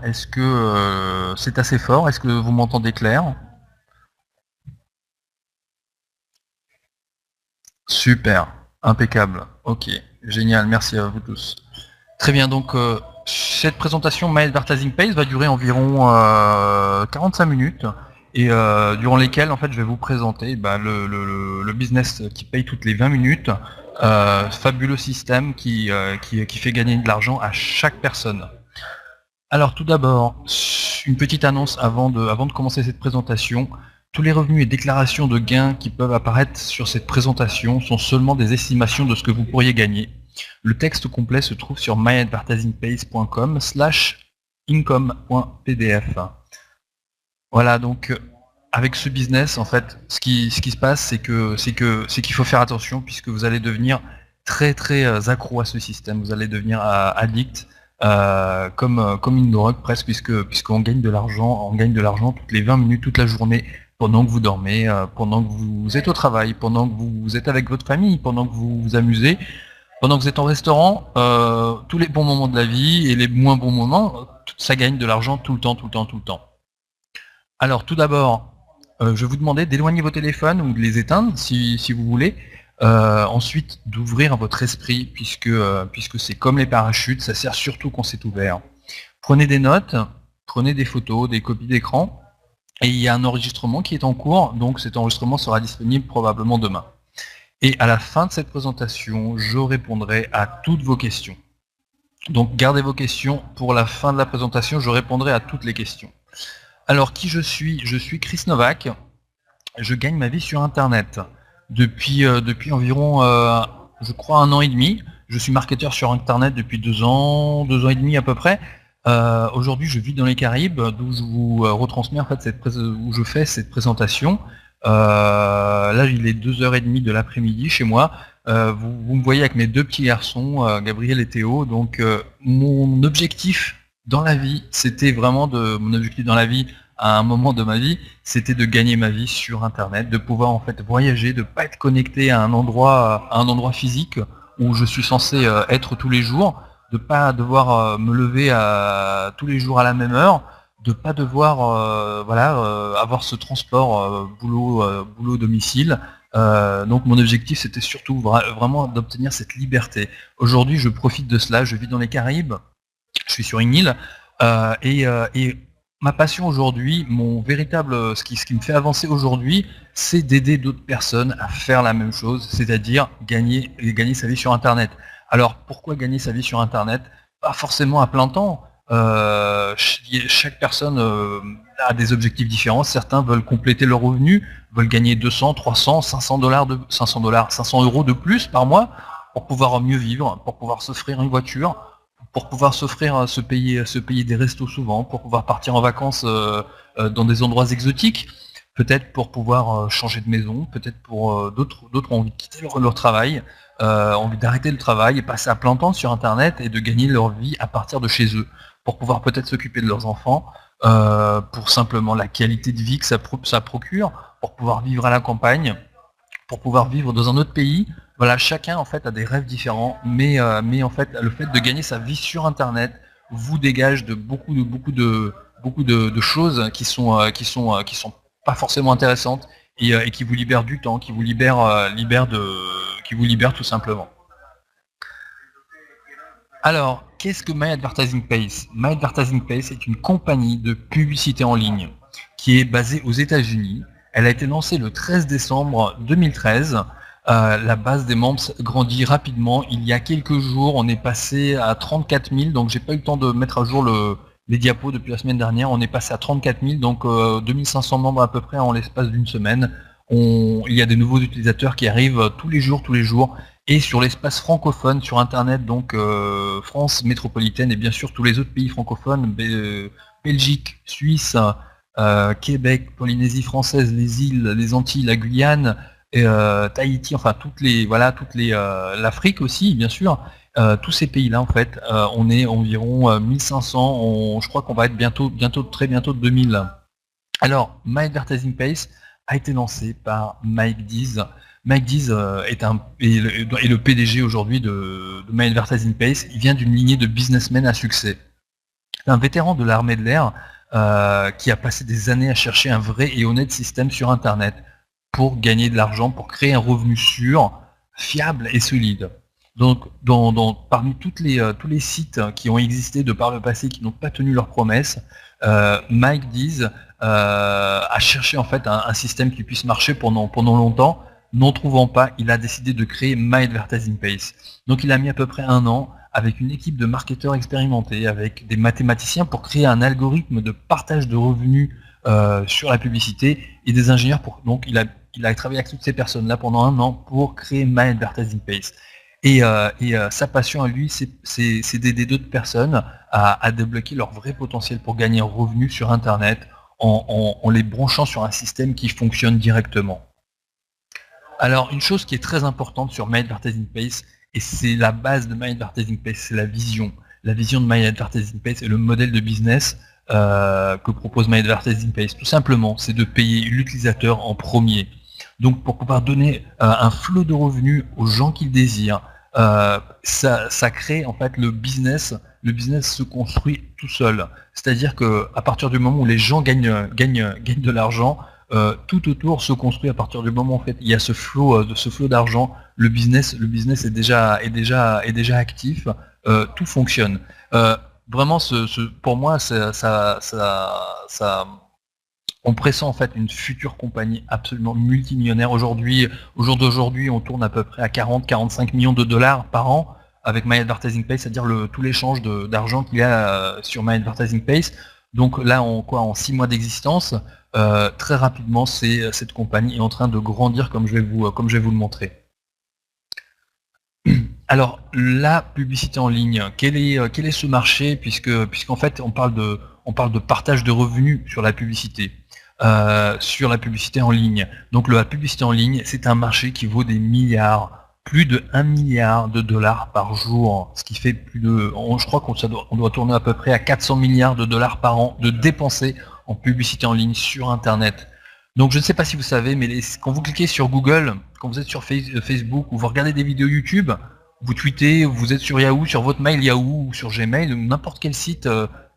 Est-ce que c'est assez fort? Est-ce que vous m'entendez clair? Super, impeccable. Ok, génial, merci à vous tous. Très bien, donc cette présentation My Advertising Pays va durer environ 45 minutes et durant lesquelles en fait je vais vous présenter le business qui paye toutes les 20 minutes, fabuleux système qui fait gagner de l'argent à chaque personne. Alors tout d'abord, une petite annonce avant de commencer cette présentation. Tous les revenus et déclarations de gains qui peuvent apparaître sur cette présentation sont seulement des estimations de ce que vous pourriez gagner. Le texte complet se trouve sur myadvertisingpace.com/income.pdf. Voilà, donc avec ce business, en fait, ce qui se passe, c'est qu'il faut faire attention puisque vous allez devenir très accro à ce système. Vous allez devenir addict. Comme une drogue presque, puisqu'on gagne de l'argent, toutes les 20 minutes, toute la journée, pendant que vous dormez, pendant que vous êtes au travail, pendant que vous êtes avec votre famille, pendant que vous vous amusez, pendant que vous êtes en restaurant, tous les bons moments de la vie et les moins bons moments, ça gagne de l'argent tout le temps. Alors tout d'abord, je vais vous demander d'éloigner vos téléphones ou de les éteindre si vous voulez. Ensuite, d'ouvrir votre esprit, puisque c'est comme les parachutes, ça sert surtout quand c'est ouvert. Prenez des notes, prenez des photos, des copies d'écran, et il y a un enregistrement qui est en cours, donc cet enregistrement sera disponible probablement demain. Et à la fin de cette présentation, je répondrai à toutes vos questions. Donc gardez vos questions pour la fin de la présentation, je répondrai à toutes les questions. Alors qui je suis? Je suis Chris Novak, je gagne ma vie sur Internet. Depuis environ, je crois, 1 an et demi. Je suis marketeur sur Internet depuis 2 ans et demi à peu près. Aujourd'hui, je vis dans les Caraïbes, d'où je vous retransmets en fait où je fais cette présentation. Là, il est 2h30 de l'après-midi chez moi. Vous me voyez avec mes 2 petits garçons, Gabriel et Théo. Donc, mon objectif dans la vie, à un moment de ma vie, c'était de gagner ma vie sur Internet, de pouvoir en fait voyager, de ne pas être connecté à un endroit physique où je suis censé être tous les jours, de ne pas devoir me lever tous les jours à la même heure, de ne pas devoir avoir ce transport boulot-domicile. Donc mon objectif c'était surtout vraiment d'obtenir cette liberté. Aujourd'hui je profite de cela, je vis dans les Caraïbes, je suis sur une île, et ma passion aujourd'hui, ce qui me fait avancer aujourd'hui, c'est d'aider d'autres personnes à faire la même chose, c'est-à-dire gagner sa vie sur Internet. Alors pourquoi gagner sa vie sur Internet? Pas forcément à plein temps. Chaque personne a des objectifs différents. Certains veulent compléter leurs revenus, veulent gagner 200, 300, 500 euros de plus par mois pour pouvoir mieux vivre, pour pouvoir s'offrir une voiture, pour pouvoir se payer des restos souvent, pour pouvoir partir en vacances dans des endroits exotiques, peut-être pour pouvoir changer de maison, peut-être pour d'autres ont envie de quitter leur travail, envie d'arrêter le travail et passer à plein temps sur Internet et de gagner leur vie à partir de chez eux, pour pouvoir peut-être s'occuper de leurs enfants, pour simplement la qualité de vie que ça procure, pour pouvoir vivre à la campagne, pour pouvoir vivre dans un autre pays. Voilà, chacun en fait a des rêves différents, mais en fait le fait de gagner sa vie sur Internet vous dégage de beaucoup de choses qui sont pas forcément intéressantes et qui vous libèrent du temps, qui vous libèrent tout simplement. Alors, qu'est-ce que My Advertising Pace? My Advertising Pace est une compagnie de publicité en ligne qui est basée aux États-Unis. Elle a été lancée le 13 décembre 2013. La base des membres grandit rapidement. Il y a quelques jours, on est passé à 34 000, donc j'ai pas eu le temps de mettre à jour les diapos depuis la semaine dernière. On est passé à 34 000, donc 2500 membres à peu près en l'espace d'une semaine. Il y a des nouveaux utilisateurs qui arrivent tous les jours. Et sur l'espace francophone, sur Internet, donc France métropolitaine et bien sûr tous les autres pays francophones, Belgique, Suisse, Québec, Polynésie française, les îles, les Antilles, la Guyane, Tahiti, enfin l'Afrique aussi, bien sûr. Tous ces pays-là, en fait, on est environ 1500. Je crois qu'on va être très bientôt de 2000. Alors, My Advertising Pace a été lancé par Mike Dees. Mike Dees est le PDG aujourd'hui de My Advertising Pace. Il vient d'une lignée de businessmen à succès. C'est un vétéran de l'armée de l'air qui a passé des années à chercher un vrai et honnête système sur Internet pour gagner de l'argent, pour créer un revenu sûr, fiable et solide. Donc, parmi tous les sites qui ont existé de par le passé, qui n'ont pas tenu leurs promesses, Mike Dees a cherché en fait un système qui puisse marcher pendant longtemps. N'en trouvant pas, il a décidé de créer My Advertising Pace. Donc il a mis à peu près 1 an avec une équipe de marketeurs expérimentés, avec des mathématiciens pour créer un algorithme de partage de revenus sur la publicité et des ingénieurs donc il a travaillé avec toutes ces personnes-là pendant 1 an pour créer My Advertising Pace. Et sa passion à lui, c'est d'aider d'autres personnes à débloquer leur vrai potentiel pour gagner un revenu sur Internet en les branchant sur un système qui fonctionne directement. Alors, une chose qui est très importante sur My Advertising Pace, et c'est la base de My Advertising Pace, c'est la vision. La vision de My Advertising Pace et le modèle de business que propose My Advertising Pace. Tout simplement, c'est de payer l'utilisateur en premier. Donc, pour pouvoir donner un flot de revenus aux gens qui le désirent, ça crée en fait le business se construit tout seul. C'est-à-dire qu'à partir du moment où les gens gagnent de l'argent, tout autour se construit à partir du moment où en fait il y a ce flot d'argent, le business est déjà actif, tout fonctionne. Vraiment, pour moi, on pressent en fait une future compagnie absolument multimillionnaire. Au jour d'aujourd'hui, on tourne à peu près à 40-45 millions de dollars par an avec My Advertising Pace, c'est-à-dire tout l'échange d'argent qu'il y a sur My Advertising Pace. Donc là, en 6 mois d'existence, très rapidement, cette compagnie est en train de grandir comme je vais vous le montrer. Alors, la publicité en ligne, quel est ce marché, puisqu'en fait, on parle de partage de revenus sur la publicité en ligne. Donc la publicité en ligne, c'est un marché qui vaut des milliards, plus de 1 milliard de dollars par jour, ce qui fait je crois qu'on doit tourner à peu près à 400 milliards de dollars par an de dépensés en publicité en ligne sur Internet. Donc je ne sais pas si vous savez, mais quand vous cliquez sur Google, quand vous êtes sur Facebook ou vous regardez des vidéos YouTube, vous tweetez, vous êtes sur Yahoo, sur votre mail Yahoo ou sur Gmail, ou n'importe quel site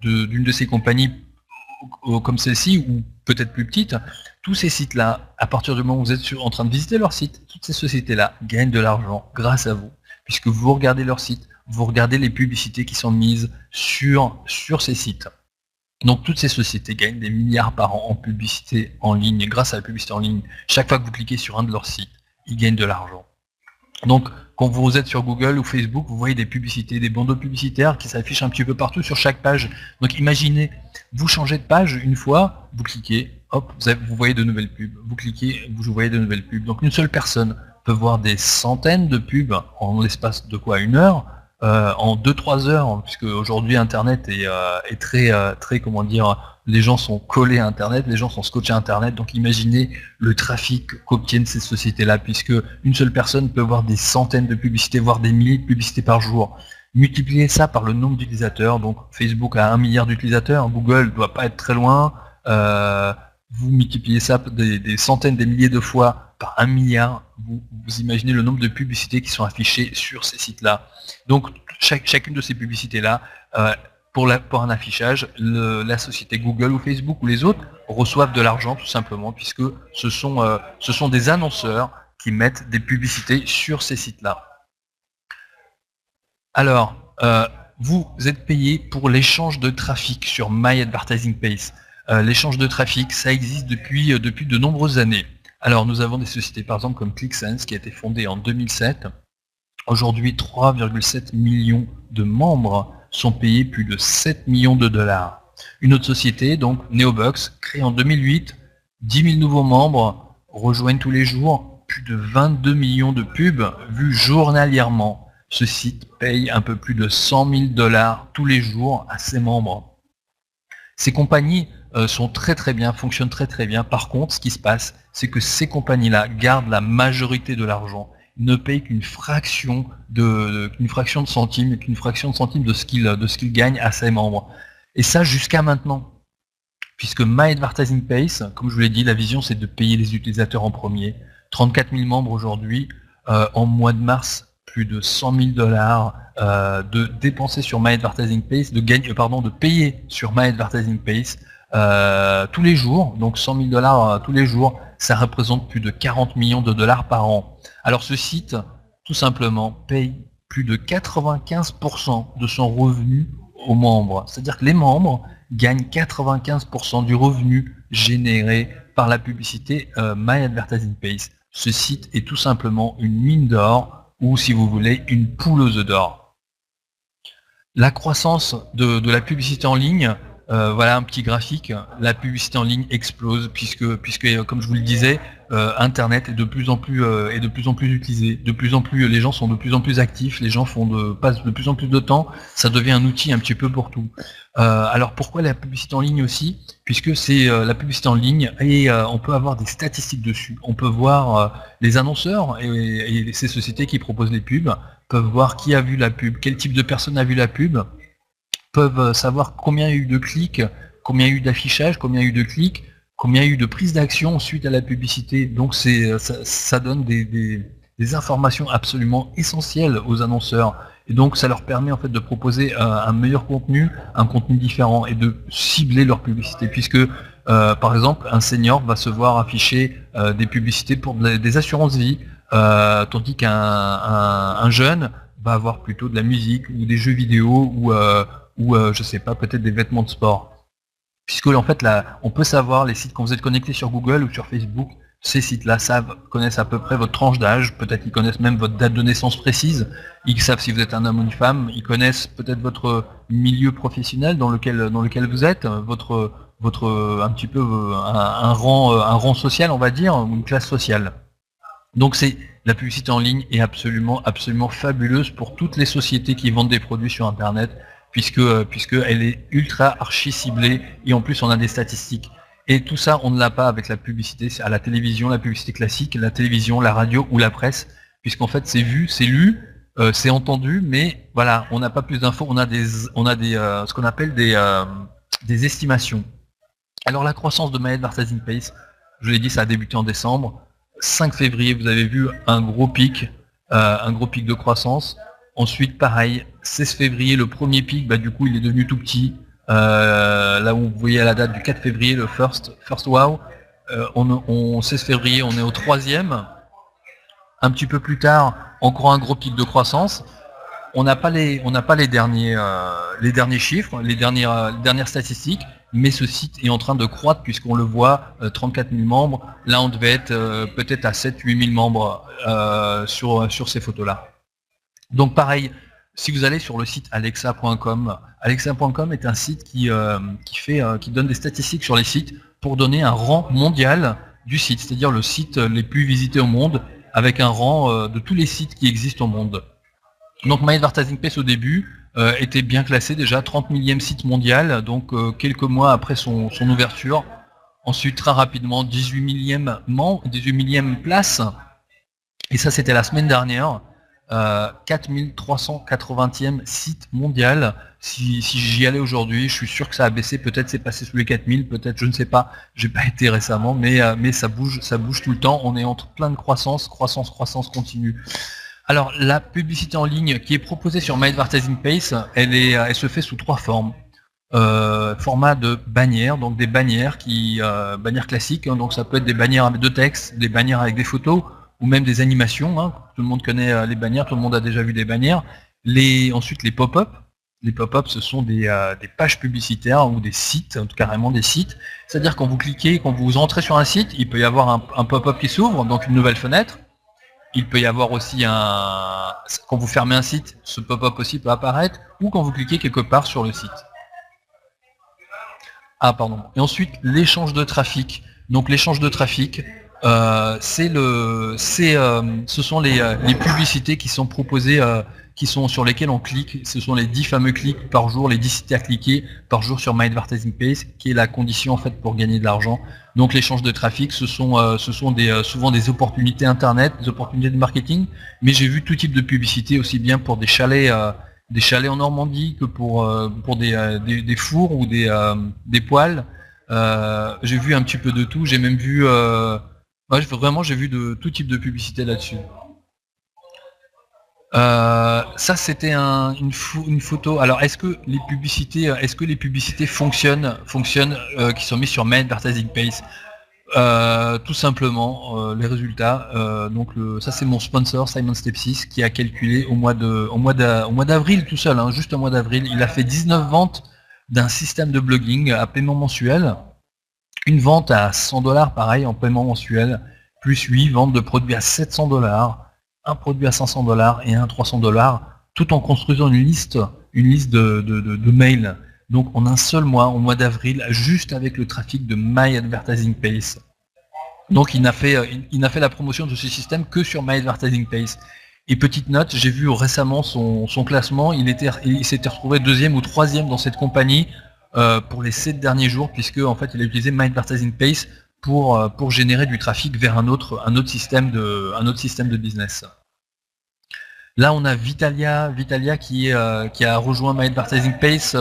d'une de ces compagnies comme celle-ci, ou peut-être plus petite, tous ces sites-là, à partir du moment où vous êtes en train de visiter leur site, toutes ces sociétés-là gagnent de l'argent grâce à vous, puisque vous regardez leur site, vous regardez les publicités qui sont mises sur ces sites. Donc toutes ces sociétés gagnent des milliards par an en publicité en ligne, grâce à la publicité en ligne. Chaque fois que vous cliquez sur un de leurs sites, ils gagnent de l'argent. Donc quand vous êtes sur Google ou Facebook, vous voyez des publicités, des bandeaux publicitaires qui s'affichent un petit peu partout sur chaque page. Donc imaginez, vous changez de page une fois, vous cliquez, hop, vous voyez de nouvelles pubs. Vous cliquez, vous voyez de nouvelles pubs. Donc une seule personne peut voir des centaines de pubs en l'espace de quoi, 1 heure, en 2-3 heures, puisque aujourd'hui Internet est très, comment dire, les gens sont collés à Internet, les gens sont scotchés à Internet, donc imaginez le trafic qu'obtiennent ces sociétés-là, puisque une seule personne peut voir des centaines de publicités, voire des milliers de publicités par jour. Multipliez ça par le nombre d'utilisateurs, donc Facebook a 1 milliard d'utilisateurs, Google ne doit pas être très loin, vous multipliez ça des centaines, des milliers de fois par 1 milliard, vous imaginez le nombre de publicités qui sont affichées sur ces sites-là. Donc chacune de ces publicités-là, pour un affichage, la société Google ou Facebook ou les autres reçoivent de l'argent tout simplement, puisque ce sont des annonceurs qui mettent des publicités sur ces sites-là. Alors, vous êtes payé pour l'échange de trafic sur My Advertising Pace. L'échange de trafic, ça existe depuis de nombreuses années. Alors nous avons des sociétés par exemple comme ClickSense qui a été fondée en 2007. Aujourd'hui 3,7 millions de membres sont payés plus de 7 millions de dollars. Une autre société, donc Neobox, créée en 2008, 10 000 nouveaux membres rejoignent tous les jours, plus de 22 millions de pubs vues journalièrement. Ce site paye un peu plus de 100 000 dollars tous les jours à ses membres. Ces compagnies sont très bien, fonctionnent très bien. Par contre, ce qui se passe, c'est que ces compagnies-là gardent la majorité de l'argent, ne payent qu'une fraction de centime de ce qu'ils gagnent à ses membres. Et ça jusqu'à maintenant. Puisque My Advertising Pace, comme je vous l'ai dit, la vision c'est de payer les utilisateurs en premier. 34 000 membres aujourd'hui. En mois de mars plus de 100 000 $ de dépenser sur My Advertising Pace, de payer sur My Advertising Pace tous les jours. Donc 100 000 $ tous les jours, ça représente plus de 40 millions de dollars par an. Alors ce site, tout simplement, paye plus de 95% de son revenu aux membres. C'est-à-dire que les membres gagnent 95% du revenu généré par la publicité My Advertising Pace. Ce site est tout simplement une mine d'or, ou si vous voulez, une poule aux œufs d'or. La croissance de la publicité en ligne, voilà un petit graphique. La publicité en ligne explose puisque comme je vous le disais, Internet est de plus en plus utilisé. De plus en plus, les gens sont de plus en plus actifs, les gens passent de plus en plus de temps. Ça devient un outil un petit peu pour tout. Alors pourquoi la publicité en ligne aussi? Puisque c'est la publicité en ligne et on peut avoir des statistiques dessus. On peut voir les annonceurs et ces sociétés qui proposent les pubs peuvent voir qui a vu la pub, quel type de personne a vu la pub, peuvent savoir combien il y a eu de clics, combien il y a eu d'affichage, combien il y a eu de clics, combien il y a eu de prise d'action suite à la publicité. Donc ça donne des informations absolument essentielles aux annonceurs. Et donc ça leur permet en fait de proposer un meilleur contenu, un contenu différent et de cibler leur publicité. Puisque par exemple un senior va se voir afficher des publicités pour des assurances vie, tandis qu'un jeune va avoir plutôt de la musique ou des jeux vidéo ou je sais pas, peut-être des vêtements de sport. Puisque en fait là, on peut savoir les sites, quand vous êtes connecté sur Google ou sur Facebook, ces sites-là connaissent à peu près votre tranche d'âge, peut-être qu'ils connaissent même votre date de naissance précise, ils savent si vous êtes un homme ou une femme, ils connaissent peut-être votre milieu professionnel dans lequel vous êtes, votre un petit peu un rang social, on va dire, ou une classe sociale. Donc la publicité en ligne est absolument fabuleuse pour toutes les sociétés qui vendent des produits sur Internet, puisque elle est ultra archi ciblée et en plus on a des statistiques. Et tout ça, on ne l'a pas avec la publicité à la télévision, la publicité classique, la télévision, la radio ou la presse, puisqu'en fait c'est vu, c'est lu, c'est entendu, mais voilà, on n'a pas plus d'infos, on a ce qu'on appelle des estimations. Alors la croissance de My Advertising Pace, je l'ai dit, ça a débuté en décembre. 5 février, vous avez vu un gros pic de croissance. Ensuite, pareil, 16 février, le premier pic, du coup, il est devenu tout petit. Là où vous voyez à la date du 4 février, le first wow. 16 février, on est au 3e. Un petit peu plus tard, encore un gros pic de croissance. On n'a pas les derniers chiffres, les dernières statistiques, mais ce site est en train de croître puisqu'on le voit, 34 000 membres. Là, on devait être peut-être à 7-8 000 membres sur ces photos-là. Donc pareil, si vous allez sur le site alexa.com, alexa.com est un site qui donne des statistiques sur les sites pour donner un rang mondial du site, c'est-à-dire le site les plus visités au monde, avec un rang de tous les sites qui existent au monde. Donc My Advertising Pace au début était bien classé déjà, 30 millième site mondial, donc quelques mois après son ouverture. Ensuite très rapidement 18 millième place, et ça c'était la semaine dernière. 4380e site mondial. Si j'y allais aujourd'hui, je suis sûr que ça a baissé, peut-être c'est passé sous les 4000, peut-être, je ne sais pas, j'ai pas été récemment, mais ça bouge tout le temps, on est entre plein de croissance continue. Alors la publicité en ligne qui est proposée sur My Advertising Pace, elle se fait sous 3 formes. Format de bannières, donc des bannières bannières classiques, hein, donc ça peut être des bannières avec de texte, des bannières avec des photos, ou même des animations, hein. Tout le monde connaît les bannières, tout le monde a déjà vu des bannières. Ensuite les pop-up. Les pop-up, ce sont des pages publicitaires ou des sites, carrément des sites. C'est-à-dire quand vous cliquez, quand vous entrez sur un site, il peut y avoir un pop-up qui s'ouvre, donc une nouvelle fenêtre. Il peut y avoir aussi quand vous fermez un site, ce pop-up aussi peut apparaître, ou quand vous cliquez quelque part sur le site. Ah pardon. Et ensuite l'échange de trafic. Donc l'échange de trafic, ce sont les publicités qui sont proposées, sur lesquelles on clique. Ce sont les 10 fameux clics par jour, les 10 sites à cliquer par jour sur My Advertising Pace, qui est la condition en fait pour gagner de l'argent. Donc l'échange de trafic, ce sont souvent des opportunités internet, des opportunités de marketing, mais j'ai vu tout type de publicité, aussi bien pour des chalets en Normandie que pour des fours ou des poêles. J'ai vu un petit peu de tout, j'ai même vu j'ai vu de tout type de publicité là-dessus. Ça c'était une photo. Alors est-ce que les publicités fonctionnent qui sont mises sur My Advertising Page? Tout simplement, les résultats. Ça c'est mon sponsor Simon Stepsis qui a calculé au mois d'avril tout seul, hein, juste au mois d'avril, il a fait 19 ventes d'un système de blogging à paiement mensuel, une vente à 100 $, pareil en paiement mensuel, plus 8 ventes de produits à 700 $, un produit à 500 $ et un à 300 $, tout en construisant une liste de mails. Donc en un seul mois, au mois d'avril, juste avec le trafic de My Advertising Page. Donc il n'a fait la promotion de ce système que sur My Advertising Page. Et petite note, j'ai vu récemment son classement, il s'était retrouvé 2e ou 3e dans cette compagnie pour les 7 derniers jours, puisque en fait il a utilisé My Advertising Page pour générer du trafic vers un autre système de business. Là, on a Vitalia qui a rejoint My Advertising Page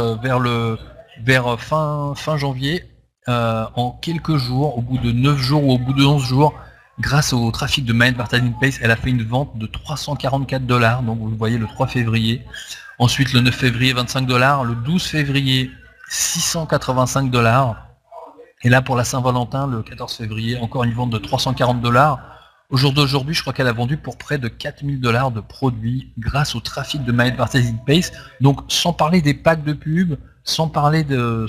vers fin janvier. En quelques jours, au bout de 9 jours ou au bout de 11 jours, grâce au trafic de My Advertising Page, elle a fait une vente de 344 $. Donc vous le voyez le 3 février. Ensuite, le 9 février, 25 $. Le 12 février, 685 $. Et là, pour la Saint-Valentin, le 14 février, encore une vente de 340 $. Au jour d'aujourd'hui, je crois qu'elle a vendu pour près de 4000 $ de produits grâce au trafic de My Advertising Page. Donc, sans parler des packs de pub, sans parler de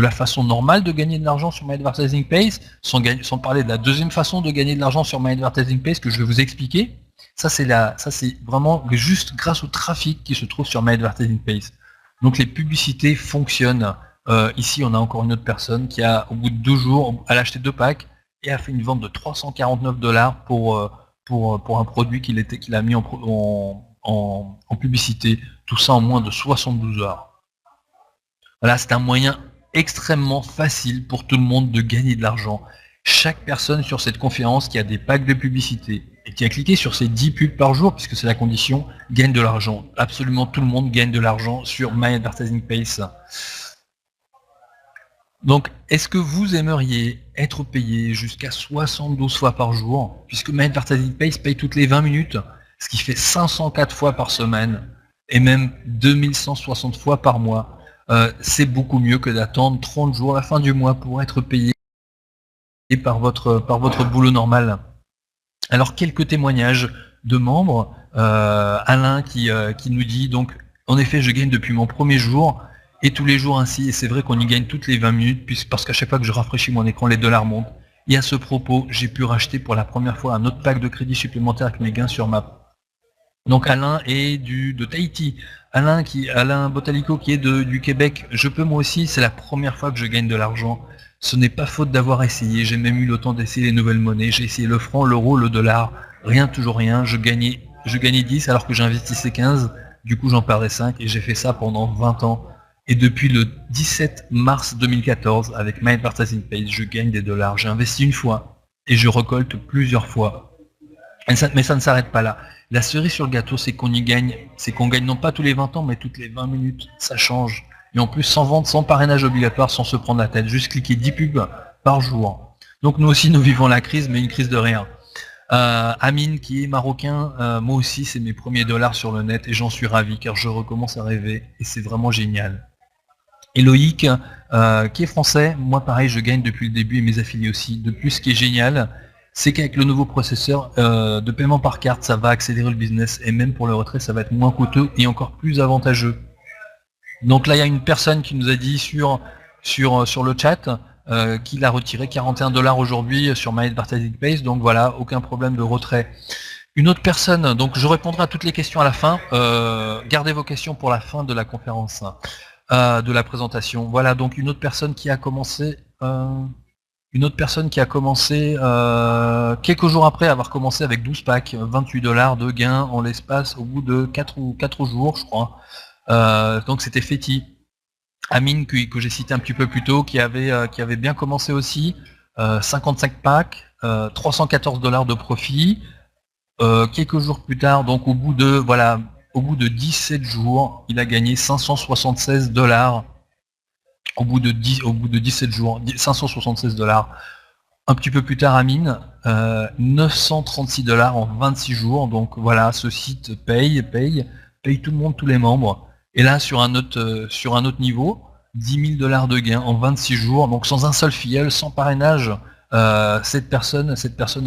la façon normale de gagner de l'argent sur My Advertising Page, sans parler de la deuxième façon de gagner de l'argent sur My Advertising Page que je vais vous expliquer. Ça c'est vraiment juste grâce au trafic qui se trouve sur My Advertising Page. Donc les publicités fonctionnent. Ici, on a encore une autre personne qui a, au bout de 2 jours, elle a acheté 2 packs et a fait une vente de 349 $ pour un produit qu'il a mis en publicité. Tout ça en moins de 72 heures. Voilà, c'est un moyen extrêmement facile pour tout le monde de gagner de l'argent. Chaque personne sur cette conférence qui a des packs de publicité et qui a cliqué sur ces 10 pubs par jour, puisque c'est la condition, gagne de l'argent. Absolument tout le monde gagne de l'argent sur My Advertising Page. Donc, est-ce que vous aimeriez être payé jusqu'à 72 fois par jour, puisque My Advertising Page paye toutes les 20 minutes, ce qui fait 504 fois par semaine, et même 2160 fois par mois. C'est beaucoup mieux que d'attendre 30 jours à la fin du mois pour être payé par votre boulot normal. Alors, quelques témoignages de membres. Alain qui nous dit, donc, en effet, je gagne depuis mon premier jour, et tous les jours ainsi, et c'est vrai qu'on y gagne toutes les 20 minutes, parce qu'à chaque fois que je rafraîchis mon écran, les $ montent. Et à ce propos, j'ai pu racheter pour la première fois un autre pack de crédit supplémentaire avec mes gains sur ma... Donc Alain est de Tahiti. Alain Botalico qui est du Québec. Je peux moi aussi, c'est la première fois que je gagne de l'argent. Ce n'est pas faute d'avoir essayé. J'ai même eu le temps d'essayer les nouvelles monnaies. J'ai essayé le franc, l'euro, le dollar. Rien, toujours rien. Je gagnais 10 alors que j'investissais 15. Du coup, j'en perdais 5 et j'ai fait ça pendant 20 ans. Et depuis le 17 mars 2014, avec My Advertising Page, je gagne des $. J'ai investi une fois et je récolte plusieurs fois. Mais ça ne s'arrête pas là. La cerise sur le gâteau, c'est qu'on gagne non pas tous les 20 ans, mais toutes les 20 minutes. Ça change. Et en plus, sans vente, sans parrainage obligatoire, sans se prendre la tête. Juste cliquer 10 pubs par jour. Donc nous aussi, nous vivons la crise, mais une crise de rien. Amine, qui est marocain, moi aussi, c'est mes premiers $ sur le net et j'en suis ravi car je recommence à rêver et c'est vraiment génial. Et Loïc, qui est français, moi pareil, je gagne depuis le début et mes affiliés aussi. De plus, ce qui est génial, c'est qu'avec le nouveau processeur de paiement par carte, ça va accélérer le business et même pour le retrait, ça va être moins coûteux et encore plus avantageux. Donc là, il y a une personne qui nous a dit sur le chat qu'il a retiré 41 $ aujourd'hui sur My Advertising Page, donc voilà, aucun problème de retrait. Une autre personne, donc je répondrai à toutes les questions à la fin, gardez vos questions pour la fin de la conférence. De la présentation. Voilà, donc une autre personne qui a commencé quelques jours après avoir commencé avec 12 packs, 28 $ de gains en l'espace au bout de 4 jours, je crois. Donc c'était Feti. Amine, que j'ai cité un petit peu plus tôt, qui avait bien commencé aussi, 55 packs, 314 $ de profit. Quelques jours plus tard, donc au bout de 17 jours, il a gagné 576 $. Au bout de 17 jours, 576 $. Un petit peu plus tard, Amine, 936 $ en 26 jours. Donc voilà, ce site paye tout le monde, tous les membres. Et là, sur un autre niveau, 10 000 $ de gains en 26 jours. Donc sans un seul filleul, sans parrainage, cette personne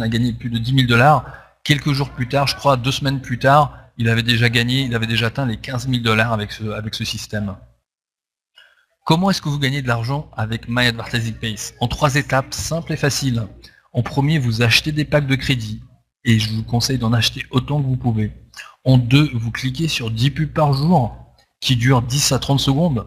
a gagné plus de 10 000 $. Quelques jours plus tard, je crois 2 semaines plus tard, il avait déjà atteint les 15 000 $ avec ce système. Comment est-ce que vous gagnez de l'argent avec My Advertising Pays? En 3 étapes simples et faciles. En premier, vous achetez des packs de crédit, et je vous conseille d'en acheter autant que vous pouvez. En 2, vous cliquez sur 10 pubs par jour, qui durent 10 à 30 secondes.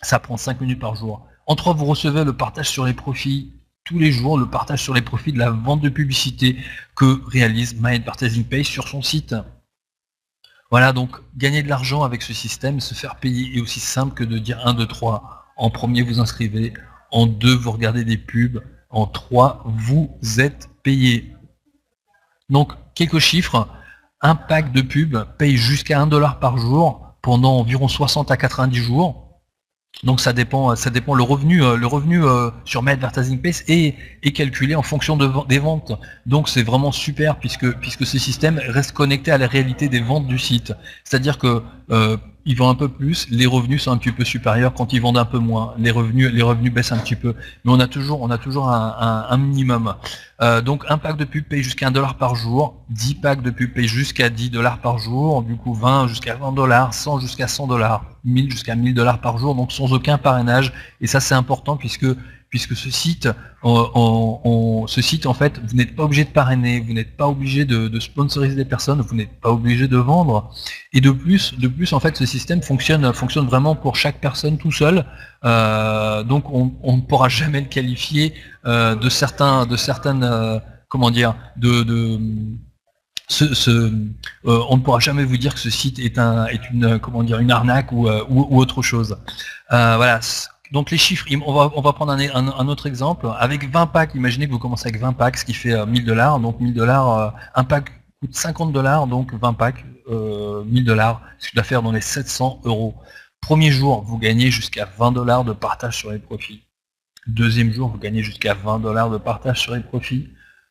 Ça prend 5 minutes par jour. En 3, vous recevez le partage sur les profits tous les jours, le partage sur les profits de la vente de publicité que réalise My Advertising Pays sur son site. Voilà, donc gagner de l'argent avec ce système, se faire payer est aussi simple que de dire 1, 2, 3. En premier, vous inscrivez. En 2, vous regardez des pubs. En 3, vous êtes payé. Donc, quelques chiffres. Un pack de pubs paye jusqu'à 1 $ par jour pendant environ 60 à 90 jours. Donc ça dépend le revenu sur My Advertising Pays est calculé en fonction des ventes. Donc c'est vraiment super puisque ce système reste connecté à la réalité des ventes du site. C'est-à-dire que ils vendent un peu plus, les revenus sont un petit peu supérieurs quand ils vendent un peu moins, les revenus baissent un petit peu, mais on a toujours un minimum. Donc un pack de pub paye jusqu'à 1 $ par jour, 10 packs de pub payent jusqu'à 10 $ par jour, du coup 20 jusqu'à 20 $, 100 jusqu'à 100 $, 1000 jusqu'à 1000 $ par jour, donc sans aucun parrainage, et ça c'est important puisque ce site, en fait, vous n'êtes pas obligé de parrainer, vous n'êtes pas obligé de sponsoriser des personnes, vous n'êtes pas obligé de vendre. Et de plus, en fait, ce système fonctionne vraiment pour chaque personne tout seul. Donc, on ne pourra jamais le qualifier de certaines, comment dire, on ne pourra jamais vous dire que ce site est une arnaque ou autre chose. Voilà. Donc les chiffres, on va prendre un autre exemple. Avec 20 packs, imaginez que vous commencez avec 20 packs, ce qui fait 1000 $. Donc 1000 $, un pack coûte 50 $, donc 20 packs, 1000 $, chiffre d'affaires dans les 700 €. Premier jour, vous gagnez jusqu'à 20 $ de partage sur les profits. Deuxième jour, vous gagnez jusqu'à 20 $ de partage sur les profits.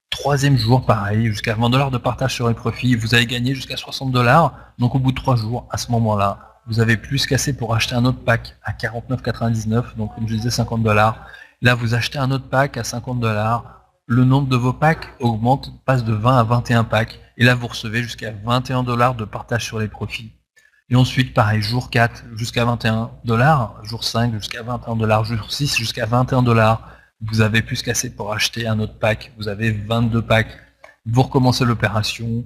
Troisième jour, pareil, jusqu'à 20 $ de partage sur les profits. Vous avez gagné jusqu'à 60 $. Donc au bout de 3 jours, à ce moment-là, vous avez plus qu'assez pour acheter un autre pack à 49,99 $, donc comme je disais 50 $. Là, vous achetez un autre pack à 50 $. Le nombre de vos packs augmente, passe de 20 à 21 packs. Et là, vous recevez jusqu'à 21 $ de partage sur les profits. Et ensuite, pareil, jour 4 jusqu'à 21 $, jour 5 jusqu'à 21 $, jour 6 jusqu'à 21 $. Vous avez plus qu'assez pour acheter un autre pack. Vous avez 22 packs. Vous recommencez l'opération.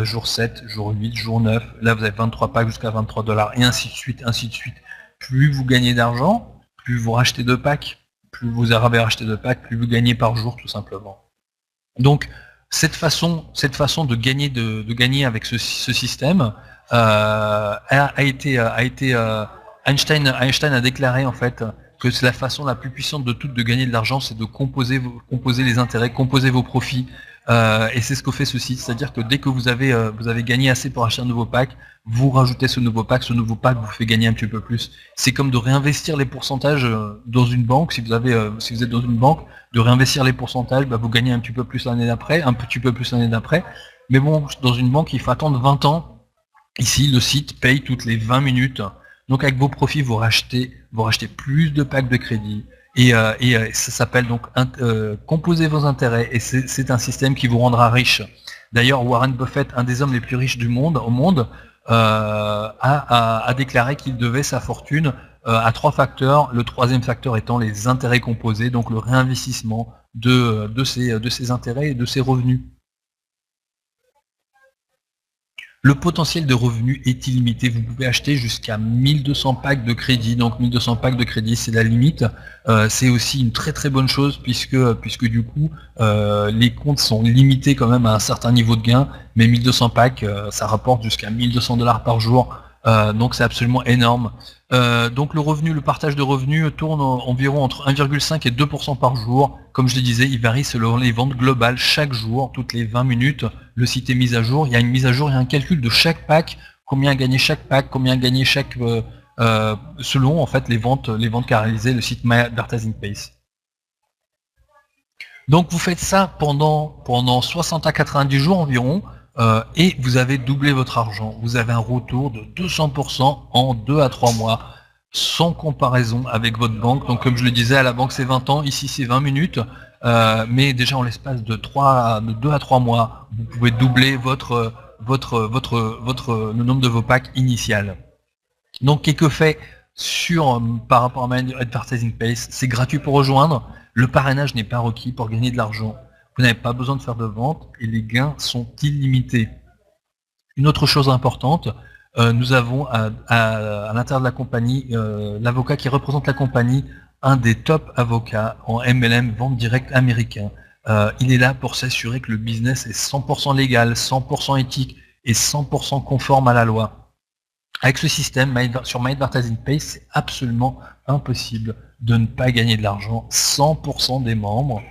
Jour 7, jour 8, jour 9, là vous avez 23 packs jusqu'à 23 $, et ainsi de suite, ainsi de suite. Plus vous gagnez d'argent, plus vous rachetez de packs, plus vous avez racheté de packs, plus vous gagnez par jour tout simplement. Donc cette façon de gagner avec ce système Einstein a déclaré en fait que c'est la façon la plus puissante de toutes de gagner de l'argent, c'est de composer les intérêts, composer vos profits. Et c'est ce que fait ce site, c'est-à-dire que dès que vous avez gagné assez pour acheter un nouveau pack, vous rajoutez ce nouveau pack vous fait gagner un petit peu plus. C'est comme de réinvestir les pourcentages dans une banque. Si vous êtes dans une banque, de réinvestir les pourcentages, vous gagnez un petit peu plus l'année d'après, Mais bon, dans une banque, il faut attendre 20 ans. Ici, le site paye toutes les 20 minutes. Donc avec vos profits, vous rachetez plus de packs de crédit. Et ça s'appelle donc composer vos intérêts, et c'est un système qui vous rendra riche. D'ailleurs, Warren Buffett, un des hommes les plus riches au monde, a déclaré qu'il devait sa fortune à 3 facteurs, le troisième facteur étant les intérêts composés, donc le réinvestissement de ses intérêts et de ses revenus. Le potentiel de revenus est illimité. Vous pouvez acheter jusqu'à 1200 packs de crédit. Donc 1200 packs de crédit, c'est la limite. C'est aussi une très très bonne chose puisque du coup, les comptes sont limités quand même à un certain niveau de gain. Mais 1200 packs, ça rapporte jusqu'à 1200 $ par jour. Donc c'est absolument énorme. Donc le partage de revenus tourne environ entre 1,5 et 2% par jour. Comme je le disais, il varie selon les ventes globales chaque jour, toutes les 20 minutes. Le site est mis à jour. Il y a une mise à jour, il y a un calcul de chaque pack, combien a gagné chaque pack, combien a gagné chaque selon en fait les ventes qu'a réalisé le site My Advertising Pays. Donc vous faites ça pendant 60 à 90 jours environ, et vous avez doublé votre argent. Vous avez un retour de 200% en 2 à 3 mois, sans comparaison avec votre banque. Donc comme je le disais, à la banque c'est 20 ans, ici c'est 20 minutes, mais déjà en l'espace de 2 à 3 mois, vous pouvez doubler le nombre de vos packs initiales. Donc quelques faits par rapport à My Advertising Pace, c'est gratuit pour rejoindre, le parrainage n'est pas requis pour gagner de l'argent, vous n'avez pas besoin de faire de vente et les gains sont illimités. Une autre chose importante, nous avons à l'intérieur de la compagnie, l'avocat qui représente la compagnie, un des top avocats en MLM, vente directe américain. Il est là pour s'assurer que le business est 100% légal, 100% éthique et 100% conforme à la loi. Avec ce système, sur My Advertising Pace, c'est absolument impossible de ne pas gagner de l'argent. 100% des membres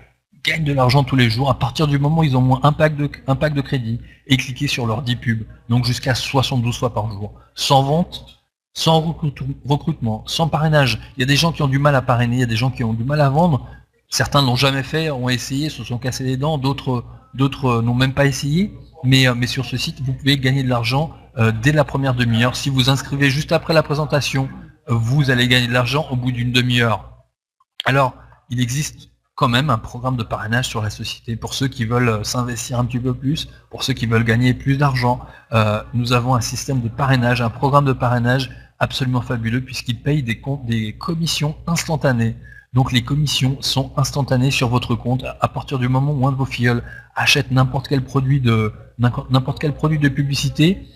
gagnent de l'argent tous les jours à partir du moment où ils ont moins un pack de crédit et cliquer sur leur 10 pubs, donc jusqu'à 72 fois par jour. Sans vente, sans recrutement, sans parrainage. Il y a des gens qui ont du mal à parrainer, il y a des gens qui ont du mal à vendre. Certains ne l'ont jamais fait, ont essayé, se sont cassés les dents, d'autres n'ont même pas essayé. Mais sur ce site, vous pouvez gagner de l'argent dès la première demi-heure. Si vous inscrivez juste après la présentation, vous allez gagner de l'argent au bout d'une demi-heure. Alors, il existe quand même un programme de parrainage sur la société pour ceux qui veulent s'investir un petit peu plus, pour ceux qui veulent gagner plus d'argent. Nous avons un système de parrainage, un programme de parrainage absolument fabuleux puisqu'il paye des commissions instantanées. Donc les commissions sont instantanées sur votre compte à partir du moment où un de vos filleuls achète n'importe quel produit de publicité,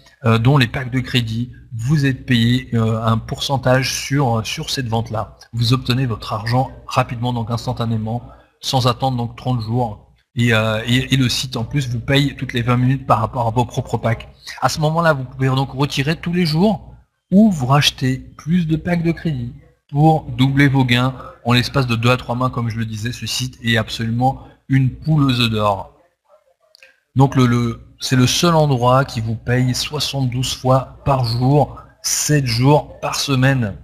dont les packs de crédit, vous êtes payé un pourcentage sur cette vente-là. Vous obtenez votre argent rapidement, donc instantanément, sans attendre donc 30 jours. Et le site en plus vous paye toutes les 20 minutes par rapport à vos propres packs. À ce moment-là, vous pouvez donc retirer tous les jours ou vous racheter plus de packs de crédit pour doubler vos gains en l'espace de 2 à 3 mois, comme je le disais. Ce site est absolument une poule aux œufs d'or. Donc c'est le seul endroit qui vous paye 72 fois par jour, 7 jours par semaine.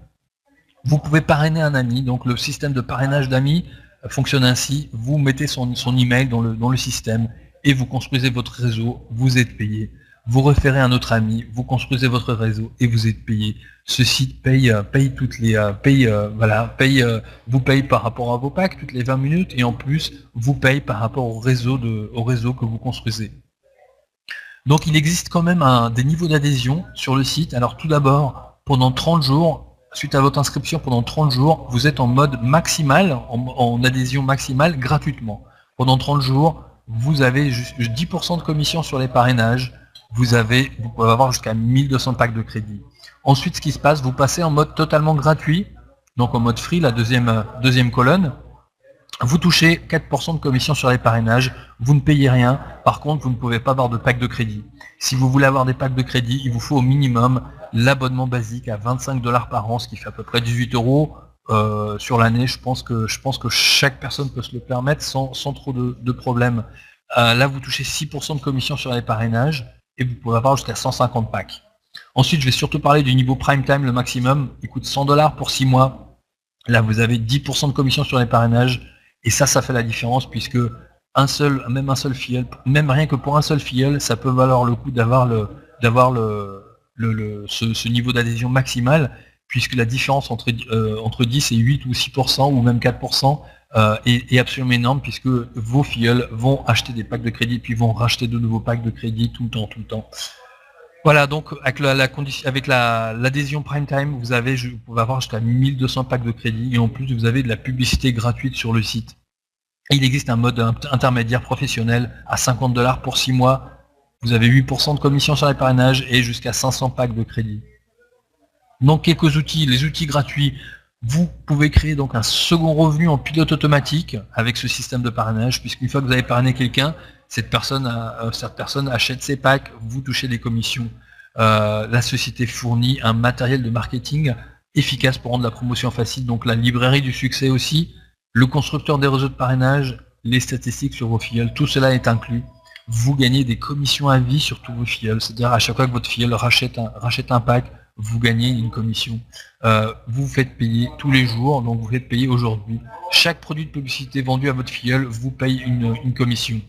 Vous pouvez parrainer un ami, donc le système de parrainage d'amis fonctionne ainsi. Vous mettez son email dans le système et vous construisez votre réseau, vous êtes payé. Vous référez un autre ami, vous construisez votre réseau et vous êtes payé. Ce site vous paye par rapport à vos packs toutes les 20 minutes et en plus vous paye par rapport au réseau que vous construisez. Donc il existe quand même des niveaux d'adhésion sur le site. Alors tout d'abord, pendant 30 jours, suite à votre inscription pendant 30 jours, vous êtes en mode maximal, en adhésion maximale gratuitement. Pendant 30 jours, vous avez 10% de commission sur les parrainages. Vous pouvez avoir jusqu'à 1200 packs de crédit. Ensuite, ce qui se passe, vous passez en mode totalement gratuit, donc en mode free, la deuxième colonne. Vous touchez 4% de commission sur les parrainages, vous ne payez rien, par contre vous ne pouvez pas avoir de pack de crédit. Si vous voulez avoir des packs de crédit, il vous faut au minimum l'abonnement basique à 25 $ par an, ce qui fait à peu près 18 € sur l'année. Je pense que chaque personne peut se le permettre sans trop de problèmes. Là vous touchez 6% de commission sur les parrainages et vous pouvez avoir jusqu'à 150 packs. Ensuite je vais surtout parler du niveau prime time, le maximum, il coûte 100 $ pour 6 mois. Là vous avez 10% de commission sur les parrainages. Et ça fait la différence puisque même un seul filleul, même rien que pour un seul filleul, ça peut valoir le coup d'avoir ce niveau d'adhésion maximal, puisque la différence entre 10 et 8 ou 6% ou même 4% est absolument énorme, puisque vos filleuls vont acheter des packs de crédit puis vont racheter de nouveaux packs de crédit tout le temps. Voilà, donc avec l'adhésion Prime Time, vous pouvez avoir jusqu'à 1200 packs de crédit et en plus vous avez de la publicité gratuite sur le site. Et il existe un mode intermédiaire professionnel à 50 $ pour 6 mois. Vous avez 8% de commission sur les parrainages et jusqu'à 500 packs de crédit. Donc quelques outils, les outils gratuits. Vous pouvez créer donc un second revenu en pilote automatique avec ce système de parrainage, puisqu'une fois que vous avez parrainé quelqu'un, cette personne achète ses packs, vous touchez des commissions. La société fournit un matériel de marketing efficace pour rendre la promotion facile, donc la librairie du succès aussi, le constructeur des réseaux de parrainage, les statistiques sur vos filleuls, tout cela est inclus. Vous gagnez des commissions à vie sur tous vos filleuls, c'est-à-dire à chaque fois que votre filleul rachète un pack, vous gagnez une commission. Vous faites payer tous les jours, donc vous faites payer aujourd'hui. Chaque produit de publicité vendu à votre filleule vous paye une commission.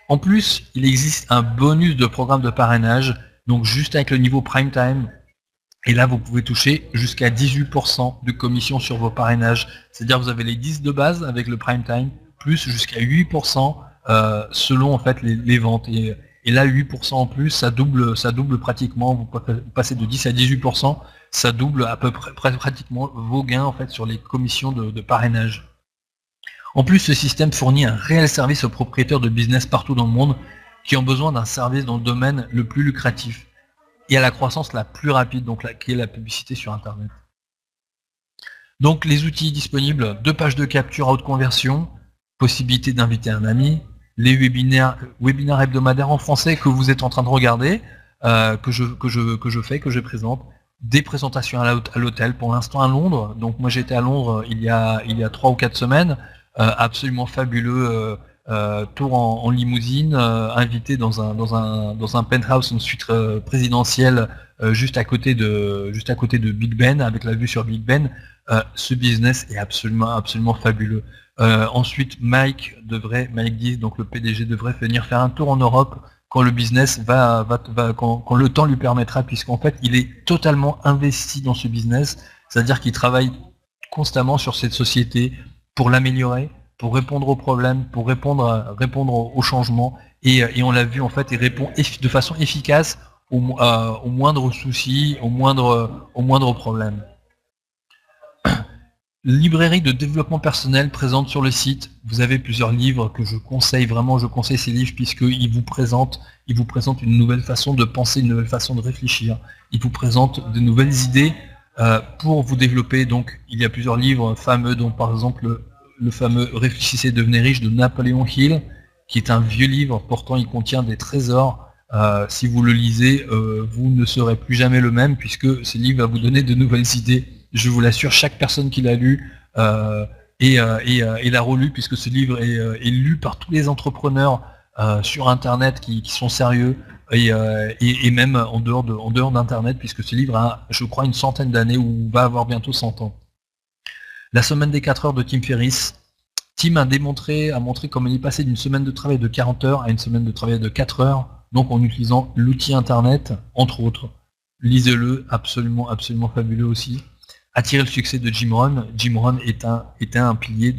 En plus, il existe un bonus de programme de parrainage, donc juste avec le niveau prime time. Et là, vous pouvez toucher jusqu'à 18% de commission sur vos parrainages. C'est-à-dire vous avez les 10 de base avec le prime time, plus jusqu'à 8% selon en fait les ventes. Et là, 8% en plus, ça double pratiquement. Vous passez de 10 à 18%, ça double à peu près pratiquement vos gains en fait sur les commissions de parrainage. En plus, ce système fournit un réel service aux propriétaires de business partout dans le monde qui ont besoin d'un service dans le domaine le plus lucratif et à la croissance la plus rapide, donc qui est la publicité sur Internet. Donc les outils disponibles, 2 pages de capture à haute conversion, possibilité d'inviter un ami, les webinaires hebdomadaires en français que vous êtes en train de regarder, que je présente, des présentations à l'hôtel, pour l'instant à Londres. Donc moi j'étais à Londres il y a 3 ou 4 semaines, absolument fabuleux. Tour en limousine, invité dans un penthouse, une suite présidentielle juste à côté de Big Ben, avec la vue sur Big Ben. Ce business est absolument fabuleux. Ensuite, Mike Diz, donc le PDG, devrait venir faire un tour en Europe quand le business quand le temps lui permettra, puisqu'en fait il est totalement investi dans ce business, c'est-à-dire qu'il travaille constamment sur cette société pour l'améliorer, pour répondre aux problèmes, pour répondre aux changements, et on l'a vu en fait, il répond de façon efficace aux moindres soucis, aux moindres problèmes. Librairie de développement personnel présente sur le site. Vous avez plusieurs livres que je conseille ces livres puisqu'ils vous présentent une nouvelle façon de penser, une nouvelle façon de réfléchir. Ils vous présentent de nouvelles idées pour vous développer. Donc il y a plusieurs livres fameux, dont par exemple le fameux Réfléchissez, devenez riche de Napoléon Hill, qui est un vieux livre, pourtant il contient des trésors. Si vous le lisez, vous ne serez plus jamais le même, puisque ce livre va vous donner de nouvelles idées. Je vous l'assure, chaque personne qui l'a lu et l'a relu, puisque ce livre est lu par tous les entrepreneurs sur Internet qui sont sérieux, et même en dehors d'Internet, puisque ce livre a, je crois, une centaine d'années, ou va avoir bientôt 100 ans. La semaine des 4 heures de Tim Ferriss. Tim a montré comment il est passé d'une semaine de travail de 40 heures à une semaine de travail de 4 heures, donc en utilisant l'outil Internet, entre autres. Lisez-le, absolument fabuleux aussi. Attirer le succès de Jim Rohn. Jim Rohn était un pilier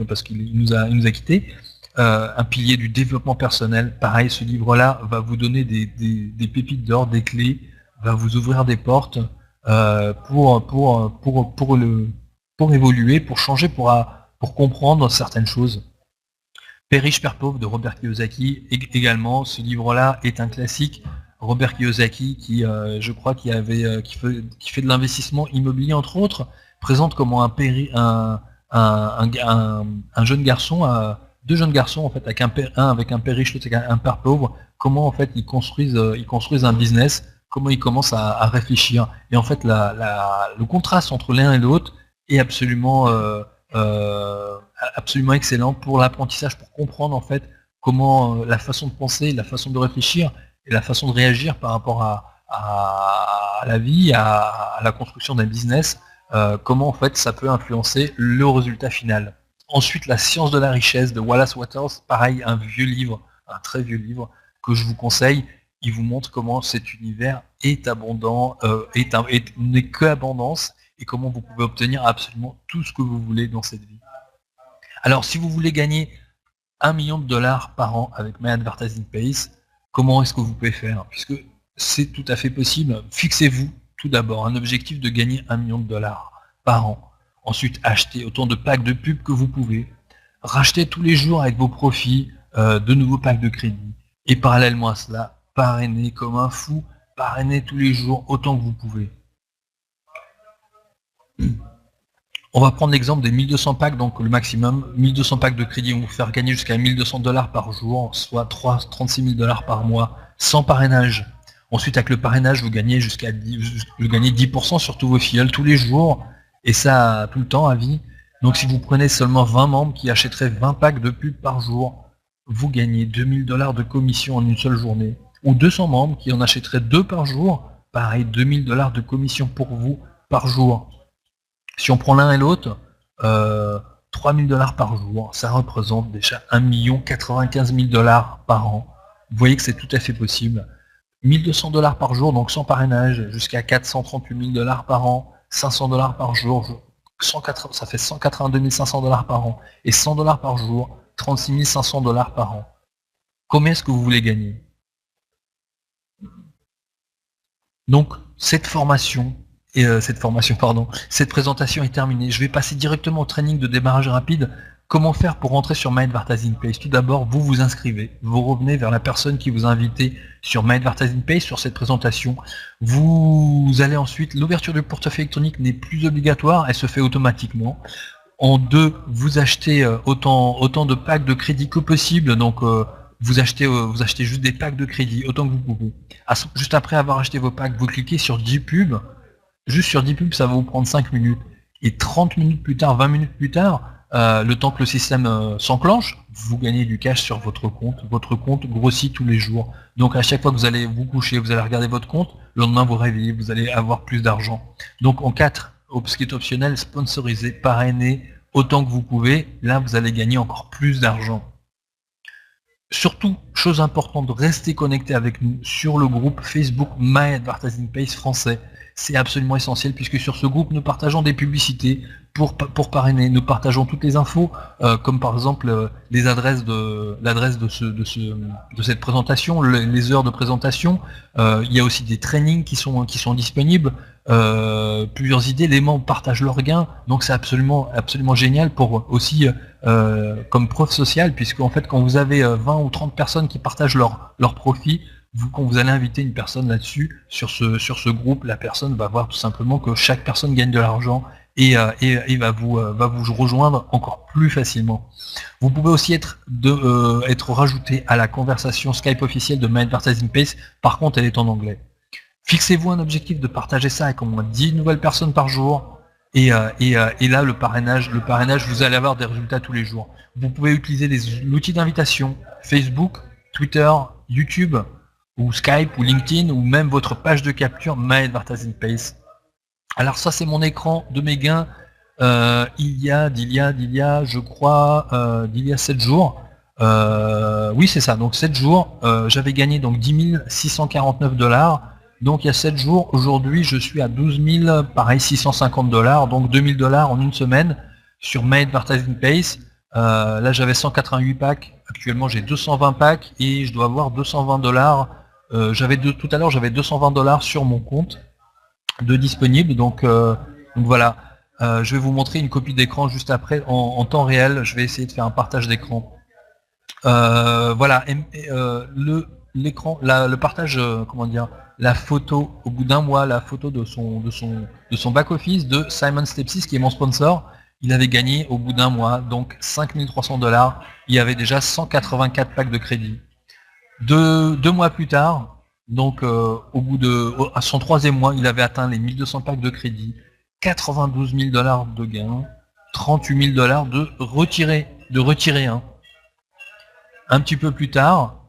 parce qu'il nous a quittés, un pilier du développement personnel. Pareil, ce livre-là va vous donner des pépites d'or, des clés, va vous ouvrir des portes pour évoluer, pour changer, pour comprendre certaines choses. Père riche, Père pauvre de Robert Kiyosaki, également, ce livre-là est un classique. Robert Kiyosaki, qui je crois qui fait de l'investissement immobilier entre autres, présente comment un jeune garçon, 2 jeunes garçons en fait, avec un père riche, l'autre avec un père pauvre, comment en fait ils construisent un business, comment ils commencent à réfléchir. Et en fait le contraste entre l'un et l'autre est absolument excellent pour l'apprentissage, pour comprendre en fait comment la façon de penser, la façon de réfléchir et la façon de réagir par rapport à la vie, à la construction d'un business, comment en fait ça peut influencer le résultat final. Ensuite, La science de la richesse de Wallace Wattles, pareil, un très vieux livre que je vous conseille. Il vous montre comment cet univers est abondant, n'est que abondance, et comment vous pouvez obtenir absolument tout ce que vous voulez dans cette vie. Alors, si vous voulez gagner $1 million par an avec My Advertising Pays, comment est-ce que vous pouvez faire? Puisque c'est tout à fait possible. Fixez-vous tout d'abord un objectif de gagner $1 million par an. Ensuite, achetez autant de packs de pub que vous pouvez. Rachetez tous les jours avec vos profits de nouveaux packs de crédit. Et parallèlement à cela, parrainez comme un fou, parrainez tous les jours autant que vous pouvez. On va prendre l'exemple des 1200 packs, donc le maximum. 1200 packs de crédit vont vous faire gagner jusqu'à $1200 par jour, soit 36 000 $ par mois, sans parrainage. Ensuite, avec le parrainage, vous gagnez 10% sur tous vos filleuls tous les jours, et ça tout le temps à vie. Donc si vous prenez seulement 20 membres qui achèteraient 20 packs de pub par jour, vous gagnez $2000 de commission en une seule journée. Ou 200 membres qui en achèteraient 2 par jour, pareil, 2000 $ de commission pour vous par jour. Si on prend l'un et l'autre, 3000 $ par jour, ça représente déjà 1 95 000 $ par an. Vous voyez que c'est tout à fait possible. 1200 $ par jour, donc sans parrainage, jusqu'à 438 000 $ par an, 500 $ par jour, ça fait 182 500 $ par an, et 100 $ par jour, 36 500 $ par an. Combien est-ce que vous voulez gagner? Donc, cette présentation est terminée. Je vais passer directement au training de démarrage rapide. Comment faire pour rentrer sur My Advertising Page? Tout d'abord, vous vous inscrivez. Vous revenez vers la personne qui vous a invité sur My Advertising Page, sur cette présentation. Vous allez ensuite, l'ouverture du portefeuille électronique n'est plus obligatoire, elle se fait automatiquement. En 2, vous achetez autant de packs de crédit que possible. Donc, vous achetez juste des packs de crédit, autant que vous pouvez. Juste après avoir acheté vos packs, vous cliquez sur 10 pubs. Juste sur 10 pubs, ça va vous prendre 5 minutes. Et 30 minutes plus tard, 20 minutes plus tard, le temps que le système s'enclenche, vous gagnez du cash sur votre compte. Votre compte grossit tous les jours. Donc à chaque fois que vous allez vous coucher, vous allez regarder votre compte, le lendemain vous réveillez, vous allez avoir plus d'argent. Donc en 4, ce qui est optionnel, sponsorisé, parrainé, autant que vous pouvez, là vous allez gagner encore plus d'argent. Surtout, chose importante, restez connecté avec nous sur le groupe Facebook My Advertising Page français. C'est absolument essentiel puisque sur ce groupe, nous partageons des publicités pour parrainer. Nous partageons toutes les infos, comme par exemple l'adresse de cette présentation, les heures de présentation. Il y a aussi des trainings qui sont disponibles. Plusieurs idées, les membres partagent leurs gains, donc c'est absolument génial pour aussi comme preuve sociale, puisque en fait quand vous avez 20 ou 30 personnes qui partagent leurs profits, quand vous allez inviter une personne là-dessus, sur ce groupe, la personne va voir tout simplement que chaque personne gagne de l'argent et va vous rejoindre encore plus facilement. Vous pouvez aussi être rajouté à la conversation Skype officielle de My Advertising Page, par contre elle est en anglais. Fixez-vous un objectif de partager ça avec au moins 10 nouvelles personnes par jour, et là le parrainage, vous allez avoir des résultats tous les jours. Vous pouvez utiliser l'outil d'invitation, Facebook, Twitter, YouTube, ou Skype, ou LinkedIn, ou même votre page de capture My Advertising Page. Alors ça c'est mon écran de mes gains d'il y a 7 jours. Oui c'est ça, donc 7 jours, j'avais gagné donc 10 649 $. Donc il y a 7 jours, aujourd'hui je suis à 12 650 $, donc 2000 $ en une semaine sur My Advertising Page. Là j'avais 188 packs, actuellement j'ai 220 packs et je dois avoir 220 $. Tout à l'heure j'avais 220 $ sur mon compte de disponible, donc voilà. Je vais vous montrer une copie d'écran juste après en temps réel. Je vais essayer de faire un partage d'écran. Voilà, l'écran, le partage, comment dire, la photo au bout d'un mois, la photo de son back-office de Simon Stepsis, qui est mon sponsor. Il avait gagné au bout d'un mois, donc 5300 $. Il y avait déjà 184 packs de crédit. 2 mois plus tard, donc à son 3e mois, il avait atteint les 1200 packs de crédit, 92 000 $ de gains, 38 000 $ de retirés. Hein. Un petit peu plus tard,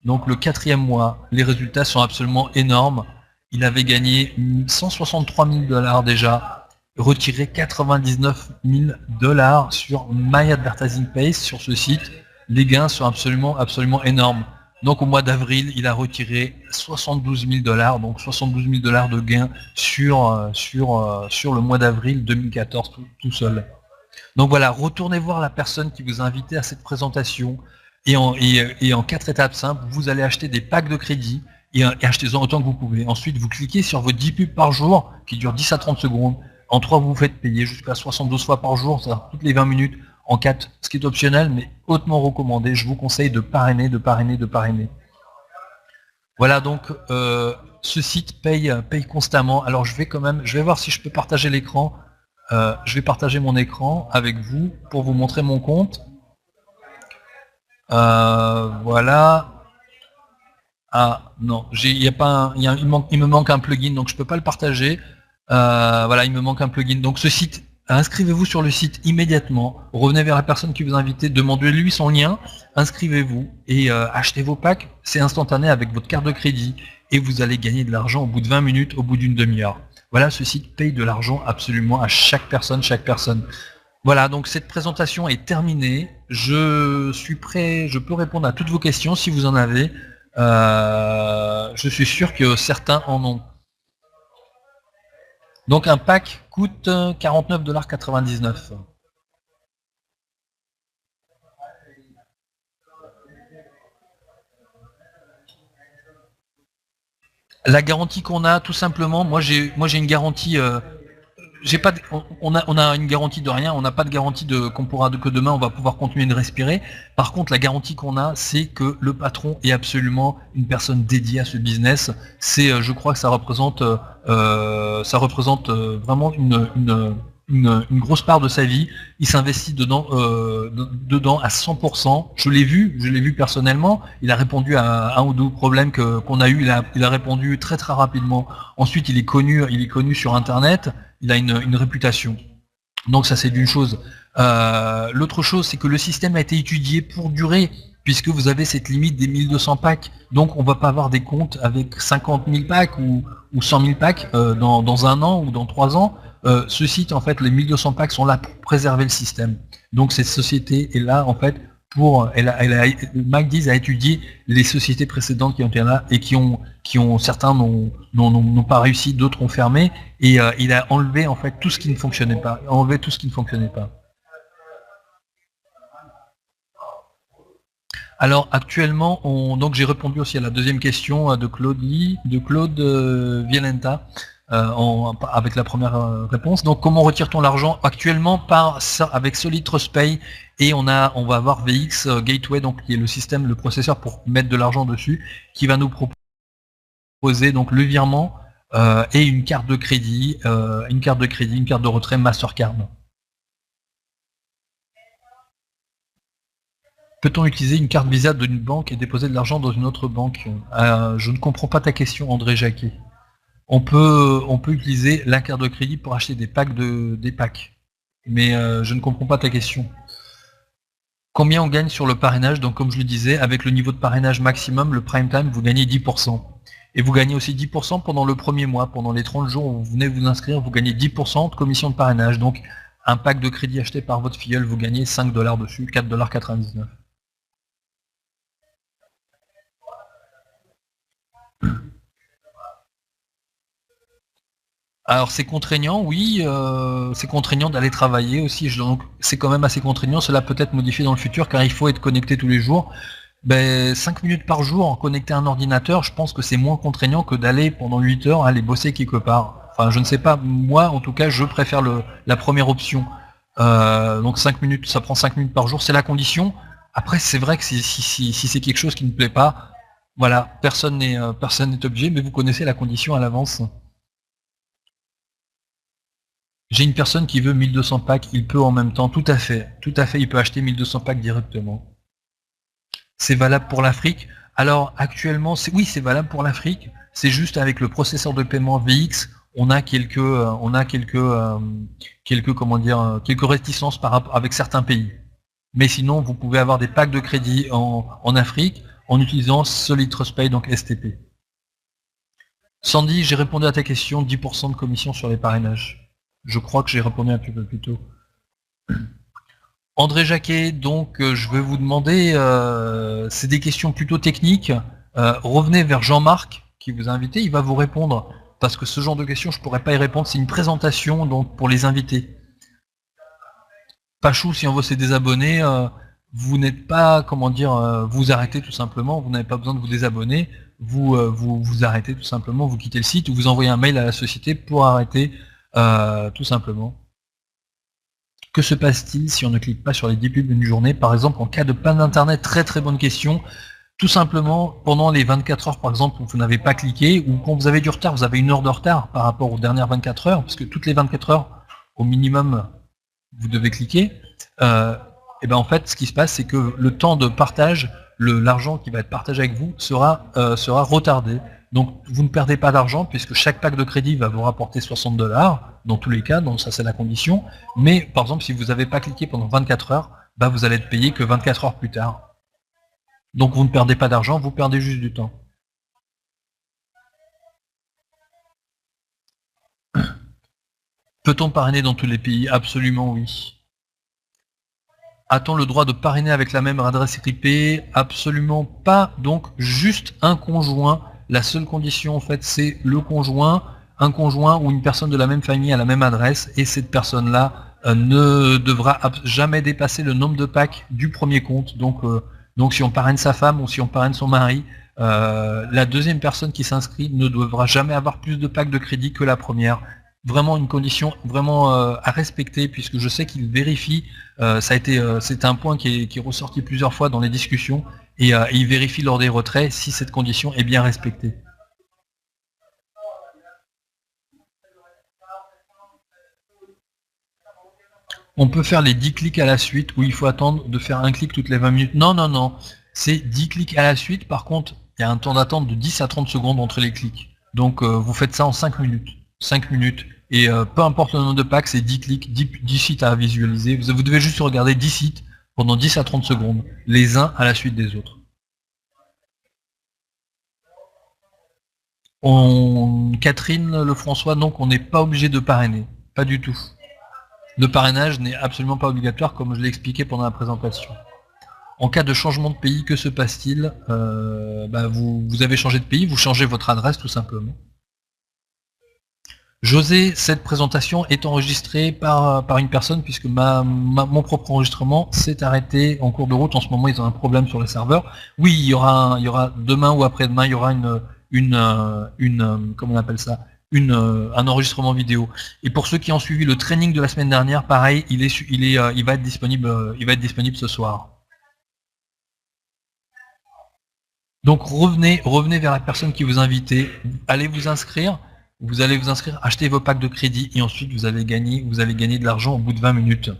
donc le 4e mois, les résultats sont absolument énormes. Il avait gagné 163 000 $ déjà, retiré 99 000 $ sur My Advertising Page, sur ce site. Les gains sont absolument énormes. Donc au mois d'avril, il a retiré 72 000 $, donc 72 000 $ de gains sur le mois d'avril 2014 tout seul. Donc voilà, retournez voir la personne qui vous a invité à cette présentation, et en 4 étapes simples, vous allez acheter des packs de crédit et achetez-en autant que vous pouvez. Ensuite, vous cliquez sur vos 10 pubs par jour qui durent 10 à 30 secondes. En 3, vous vous faites payer jusqu'à 72 fois par jour, c'est-à-dire toutes les 20 minutes. En 4, ce qui est optionnel, mais hautement recommandé. Je vous conseille de parrainer. Voilà, donc ce site paye constamment. Alors je vais voir si je peux partager l'écran. Je vais partager mon écran avec vous pour vous montrer mon compte. Voilà. Ah non, il me manque un plugin, donc je peux pas le partager. Voilà, il me manque un plugin. Donc ce site, inscrivez-vous sur le site immédiatement, revenez vers la personne qui vous a invité, demandez-lui son lien, inscrivez-vous et achetez vos packs, c'est instantané avec votre carte de crédit. et vous allez gagner de l'argent au bout de 20 minutes, au bout d'une demi-heure. Voilà, ce site paye de l'argent absolument à chaque personne, Voilà, donc cette présentation est terminée. Je suis prêt, je peux répondre à toutes vos questions si vous en avez. Je suis sûr que certains en ont. Donc un pack coûte 49,99 $. La garantie qu'on a, tout simplement, moi j'ai une garantie. J'ai pas, on a une garantie de rien, on n'a pas de garantie qu'on pourra que demain on va pouvoir continuer de respirer. Par contre, la garantie qu'on a, c'est que le patron est absolument une personne dédiée à ce business. C'est, je crois que ça représente vraiment une grosse part de sa vie. Il s'investit dedans à 100%. Je l'ai vu personnellement. Il a répondu à un ou deux problèmes qu'on a eu. Il a répondu très très rapidement. Ensuite, il est connu sur Internet. Il a une réputation. Donc ça, c'est d'une chose. L'autre chose, c'est que le système a été étudié pour durer, puisque vous avez cette limite des 1200 packs. Donc on ne va pas avoir des comptes avec 50 000 packs ou 100 000 packs dans un an ou dans 3 ans. Ce site, en fait, les 1200 packs sont là pour préserver le système. Donc cette société est là, en fait, McDees a étudié les sociétés précédentes qui ont été là et certains n'ont pas réussi, d'autres ont fermé, et il a enlevé en fait tout ce qui ne fonctionnait pas. Alors actuellement, donc j'ai répondu aussi à la deuxième question de Claude Violenta. Avec la première réponse. Donc comment retire-t-on l'argent? Actuellement avec Solid Trust Pay, et on va avoir VX Gateway, donc qui est le système, le processeur pour mettre de l'argent dessus, qui va nous proposer donc le virement et une carte de crédit, une carte de retrait Mastercard. Peut-on utiliser une carte Visa d'une banque et déposer de l'argent dans une autre banque? Je ne comprends pas ta question, André Jacquet. On peut utiliser la carte de crédit pour acheter des packs. Mais je ne comprends pas ta question. Combien on gagne sur le parrainage? Donc comme je le disais, avec le niveau de parrainage maximum, le prime time, vous gagnez 10%. Et vous gagnez aussi 10% pendant le premier mois. Pendant les 30 jours où vous venez vous inscrire, vous gagnez 10% de commission de parrainage. Donc un pack de crédit acheté par votre filleul, vous gagnez 5 $ dessus, 4,99 $. Alors c'est contraignant, oui, c'est contraignant d'aller travailler aussi, donc c'est quand même assez contraignant, cela peut être modifié dans le futur car il faut être connecté tous les jours. 5 minutes par jour connecté à un ordinateur, je pense que c'est moins contraignant que d'aller pendant 8 heures aller bosser quelque part. Enfin je ne sais pas, moi en tout cas je préfère la première option. Donc 5 minutes, ça prend 5 minutes par jour, c'est la condition. Après c'est vrai que si c'est quelque chose qui ne plaît pas, voilà, personne n'est obligé, mais vous connaissez la condition à l'avance. J'ai une personne qui veut 1200 packs, il peut en même temps, tout à fait, il peut acheter 1200 packs directement. C'est valable pour l'Afrique. Alors actuellement, oui, c'est valable pour l'Afrique, c'est juste avec le processeur de paiement VX, on a quelques réticences avec certains pays. Mais sinon, vous pouvez avoir des packs de crédit en Afrique en utilisant Solid Trust Pay, donc STP. Sandy, j'ai répondu à ta question, 10% de commission sur les parrainages. Je crois que j'ai répondu un petit peu plus tôt. André Jacquet, donc je vais vous demander, c'est des questions plutôt techniques. Revenez vers Jean-Marc qui vous a invité, il va vous répondre. Parce que ce genre de questions, je ne pourrais pas y répondre. C'est une présentation donc pour les invités. Pachou, si on veut se désabonner, vous n'êtes pas, vous arrêtez tout simplement. Vous n'avez pas besoin de vous désabonner. Vous arrêtez tout simplement, vous quittez le site ou vous envoyez un mail à la société pour arrêter. Tout simplement. Que se passe-t-il si on ne clique pas sur les 10 pubs d'une journée? Par exemple, en cas de panne d'internet, très très bonne question. Tout simplement, pendant les 24 heures, par exemple, où vous n'avez pas cliqué, ou quand vous avez du retard, vous avez 1 heure de retard par rapport aux dernières 24 heures, parce que toutes les 24 heures, au minimum, vous devez cliquer. Et ben en fait, ce qui se passe, c'est que le temps de partage, l'argent qui va être partagé avec vous sera retardé. Donc vous ne perdez pas d'argent puisque chaque pack de crédit va vous rapporter 60 $ dans tous les cas, donc ça c'est la condition. Mais par exemple si vous n'avez pas cliqué pendant 24 heures, vous allez être payé que 24 heures plus tard. Donc vous ne perdez pas d'argent, vous perdez juste du temps. Peut-on parrainer dans tous les pays? Absolument oui. A-t-on le droit de parrainer avec la même adresse IP? Absolument pas. Donc juste un conjoint. La seule condition en fait c'est le conjoint, un conjoint ou une personne de la même famille à la même adresse, et cette personne-là ne devra jamais dépasser le nombre de packs du premier compte. Donc si on parraine sa femme ou si on parraine son mari, la deuxième personne qui s'inscrit ne devra jamais avoir plus de packs de crédit que la première. Vraiment une condition vraiment à respecter, puisque je sais qu'il vérifie, c'est un point qui est ressorti plusieurs fois dans les discussions, et il vérifie lors des retraits si cette condition est bien respectée. On peut faire les 10 clics à la suite, où il faut attendre de faire un clic toutes les 20 minutes. Non, non, non, c'est 10 clics à la suite. Par contre, il y a un temps d'attente de 10 à 30 secondes entre les clics. Donc vous faites ça en 5 minutes. 5 minutes. Et peu importe le nombre de packs, c'est 10 clics, 10 sites à visualiser. Vous devez juste regarder 10 sites pendant 10 à 30 secondes, les uns à la suite des autres. Catherine Lefrançois, donc on n'est pas obligé de parrainer. Pas du tout. Le parrainage n'est absolument pas obligatoire, comme je l'ai expliqué pendant la présentation. En cas de changement de pays, que se passe-t-il? Vous avez changé de pays, vous changez votre adresse tout simplement. José, cette présentation est enregistrée par une personne, puisque mon propre enregistrement s'est arrêté en cours de route. En ce moment, ils ont un problème sur le serveur. Oui, il y aura demain ou après-demain, il y aura comment on appelle ça, un enregistrement vidéo. Et pour ceux qui ont suivi le training de la semaine dernière, pareil, il va être disponible ce soir. Donc revenez vers la personne qui vous invitait, allez vous inscrire. Vous allez vous inscrire, acheter vos packs de crédit, et ensuite vous allez gagner de l'argent au bout de 20 minutes.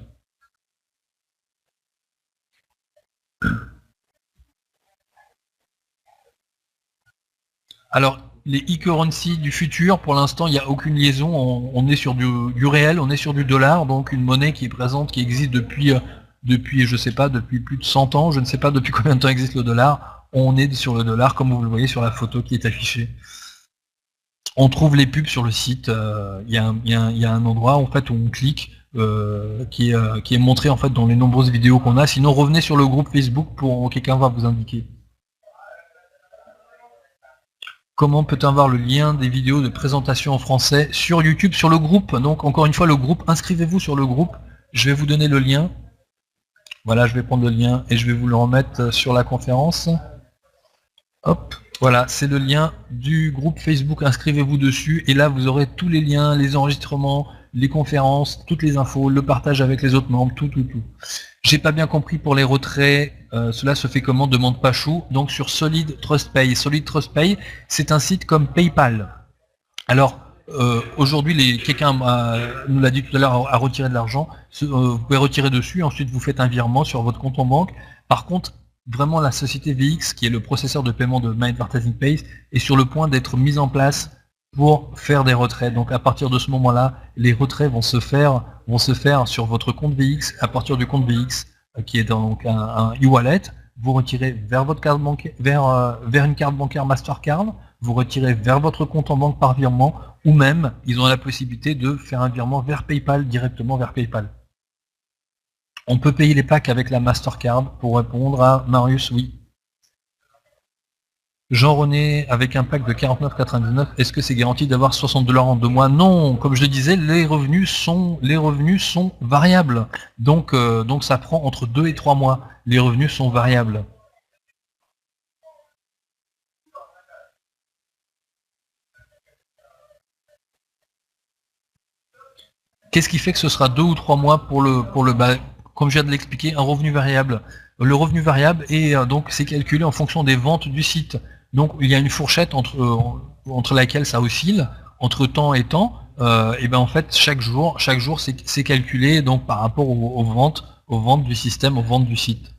Alors, les e-currency du futur, pour l'instant, il n'y a aucune liaison. On est sur du réel, on est sur du dollar, donc une monnaie qui est présente, qui existe depuis je sais pas, depuis plus de 100 ans, je ne sais pas depuis combien de temps existe le dollar. On est sur le dollar, comme vous le voyez sur la photo qui est affichée. On trouve les pubs sur le site, il y a un endroit en fait où on clique, qui est montré en fait dans les nombreuses vidéos qu'on a. Sinon revenez sur le groupe Facebook pour quelqu'un va vous indiquer. Comment peut-on voir le lien des vidéos de présentation en français sur YouTube, sur le groupe? Donc encore une fois le groupe, inscrivez-vous sur le groupe, je vais vous donner le lien. Voilà, je vais prendre le lien et je vais vous le remettre sur la conférence. Hop. Voilà, c'est le lien du groupe Facebook, inscrivez-vous dessus, et là vous aurez tous les liens, les enregistrements, les conférences, toutes les infos, le partage avec les autres membres, tout. J'ai pas bien compris pour les retraits, cela se fait comment, demande Pachou, donc sur Solid Trust Pay. Solid Trust Pay, c'est un site comme PayPal. Alors, aujourd'hui, quelqu'un nous l'a dit tout à l'heure, a retiré de l'argent, vous pouvez retirer dessus, ensuite vous faites un virement sur votre compte en banque. Par contre, vraiment la société VX, qui est le processeur de paiement de My Advertising Pays, est sur le point d'être mise en place pour faire des retraits. Donc à partir de ce moment-là, les retraits vont se faire sur votre compte VX. À partir du compte VX, qui est donc un e-wallet, vous retirez vers votre carte bancaire, vers une carte bancaire Mastercard, vous retirez vers votre compte en banque par virement, ou même ils ont la possibilité de faire un virement vers PayPal, directement vers PayPal. On peut payer les packs avec la Mastercard, pour répondre à Marius, oui. Jean-René, avec un pack de 49,99, est-ce que c'est garanti d'avoir 60 $ en 2 mois? Non, comme je le disais, les revenus sont variables. Donc ça prend entre 2 et 3 mois. Les revenus sont variables. Qu'est-ce qui fait que ce sera 2 ou 3 mois pour le comme je viens de l'expliquer, un revenu variable. Le revenu variable est donc c'est calculé en fonction des ventes du site. Donc il y a une fourchette entre laquelle ça oscille, entre temps et temps. Et ben en fait chaque jour c'est calculé donc par rapport aux ventes du système, aux ventes du site.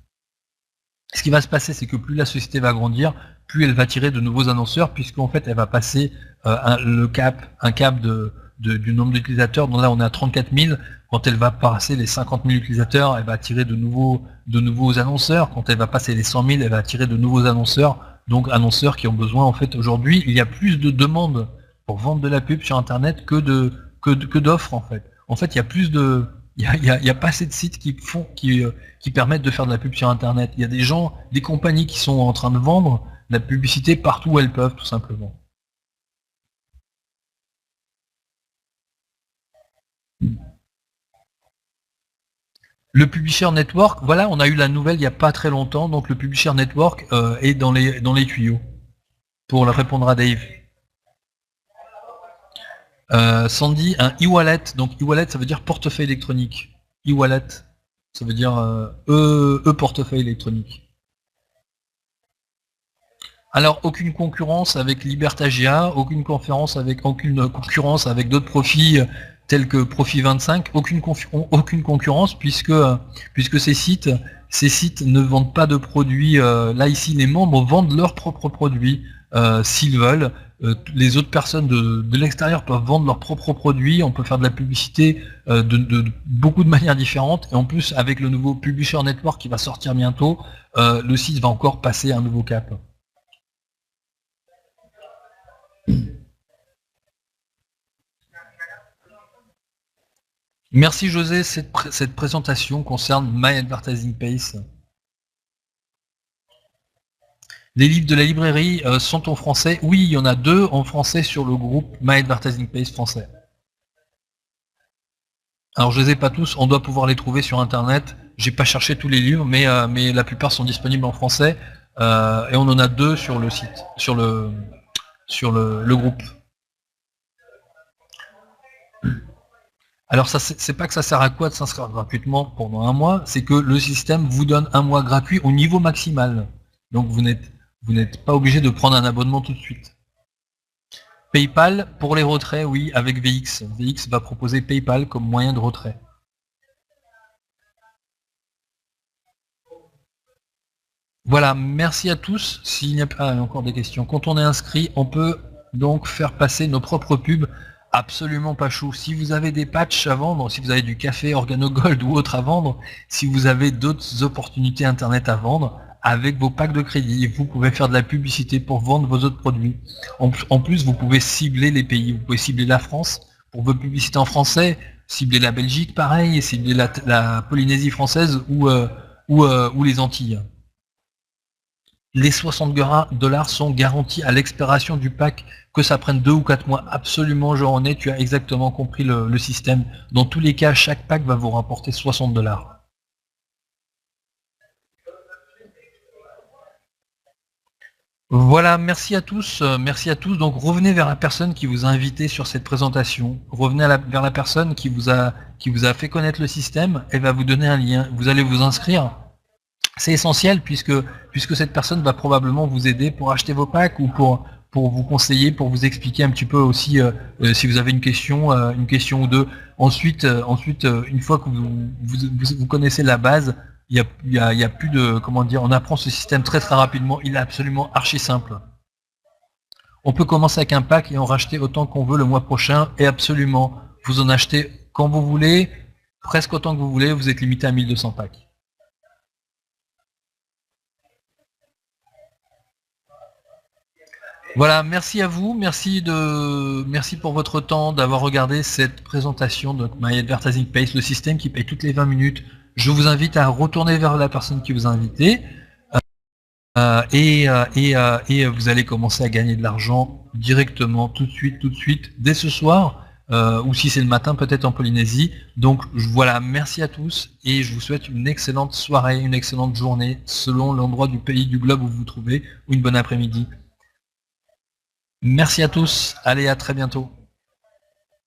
Ce qui va se passer, c'est que plus la société va grandir, plus elle va tirer de nouveaux annonceurs, puisqu'en fait elle va passer un cap du nombre d'utilisateurs. Donc là on est à 34 000. Quand elle va passer les 50 000 utilisateurs, elle va attirer de nouveaux annonceurs. Quand elle va passer les 100 000, elle va attirer de nouveaux annonceurs. Donc annonceurs qui ont besoin, en fait, aujourd'hui, il y a plus de demandes pour vendre de la pub sur Internet que d'offres, en fait. En fait, il y a plus de, il y a pas assez de sites qui permettent de faire de la pub sur Internet. Il y a des gens, des compagnies qui sont en train de vendre la publicité partout où elles peuvent, tout simplement. Le Publisher Network, voilà, on a eu la nouvelle il n'y a pas très longtemps, donc le Publisher Network est dans les tuyaux, pour répondre à Dave. Sandy, un e-wallet, donc e-wallet ça veut dire portefeuille électronique. E-wallet, ça veut dire portefeuille électronique. Alors aucune concurrence avec Libertagia, aucune concurrence avec d'autres profils tels que Profit 25, aucune concurrence puisque ces sites ne vendent pas de produits. Là ici les membres vendent leurs propres produits s'ils veulent. Les autres personnes de l'extérieur peuvent vendre leurs propres produits, on peut faire de la publicité de beaucoup de manières différentes, et en plus avec le nouveau Publisher Network qui va sortir bientôt, le site va encore passer un nouveau cap. Merci José, cette présentation concerne My Advertising Pace. Les livres de la librairie sont en français. Oui, il y en a 2 en français sur le groupe My Advertising Pace français. Alors je les ai pas tous, on doit pouvoir les trouver sur internet. J'ai pas cherché tous les livres, mais la plupart sont disponibles en français. Et on en a 2 sur le site, sur le groupe. Alors c'est pas que ça sert à quoi de s'inscrire gratuitement pendant un mois, c'est que le système vous donne un mois gratuit au niveau maximal. Donc vous n'êtes pas obligé de prendre un abonnement tout de suite. PayPal pour les retraits, oui, avec VX. VX va proposer PayPal comme moyen de retrait. Voilà, merci à tous. S'il n'y a pas encore des questions, quand on est inscrit, on peut donc faire passer nos propres pubs. Absolument pas chou. Si vous avez des patchs à vendre, si vous avez du café Organogold ou autre à vendre, si vous avez d'autres opportunités internet à vendre, avec vos packs de crédit, vous pouvez faire de la publicité pour vendre vos autres produits. En plus, vous pouvez cibler les pays. Vous pouvez cibler la France pour vos publicités en français, cibler la Belgique pareil, cibler la Polynésie française ou les Antilles. Les 60 $ sont garantis à l'expiration du pack, que ça prenne 2 ou 4 mois. Absolument, Jean-René, tu as exactement compris le système. Dans tous les cas, chaque pack va vous rapporter 60 $. Voilà, merci à tous. Donc revenez vers la personne qui vous a invité sur cette présentation. Revenez vers la personne qui vous a fait connaître le système. Elle va vous donner un lien. Vous allez vous inscrire. C'est essentiel puisque cette personne va probablement vous aider pour acheter vos packs ou pour vous conseiller, pour vous expliquer un petit peu aussi si vous avez une question ou deux. Ensuite, une fois que vous connaissez la base, il y a plus de, comment dire, on apprend ce système très rapidement. Il est absolument archi simple. On peut commencer avec un pack et en racheter autant qu'on veut le mois prochain, et absolument, vous en achetez quand vous voulez, presque autant que vous voulez, vous êtes limité à 1200 packs. Voilà, merci à vous, merci pour votre temps, d'avoir regardé cette présentation de My Advertising Pace, le système qui paye toutes les 20 minutes. Je vous invite à retourner vers la personne qui vous a invité et vous allez commencer à gagner de l'argent directement, tout de suite, dès ce soir, ou si c'est le matin, peut-être en Polynésie. Donc voilà, merci à tous et je vous souhaite une excellente soirée, une excellente journée, selon l'endroit du pays, du globe où vous vous trouvez, ou une bonne après-midi. Merci à tous, allez à très bientôt.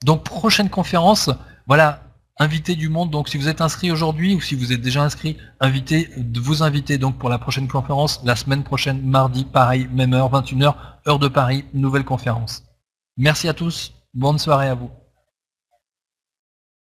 Donc prochaine conférence, voilà, invité du monde, donc si vous êtes inscrit aujourd'hui ou si vous êtes déjà inscrit, vous inviter donc pour la prochaine conférence, la semaine prochaine, mardi, pareil, même heure, 21h, heure de Paris, nouvelle conférence. Merci à tous, bonne soirée à vous.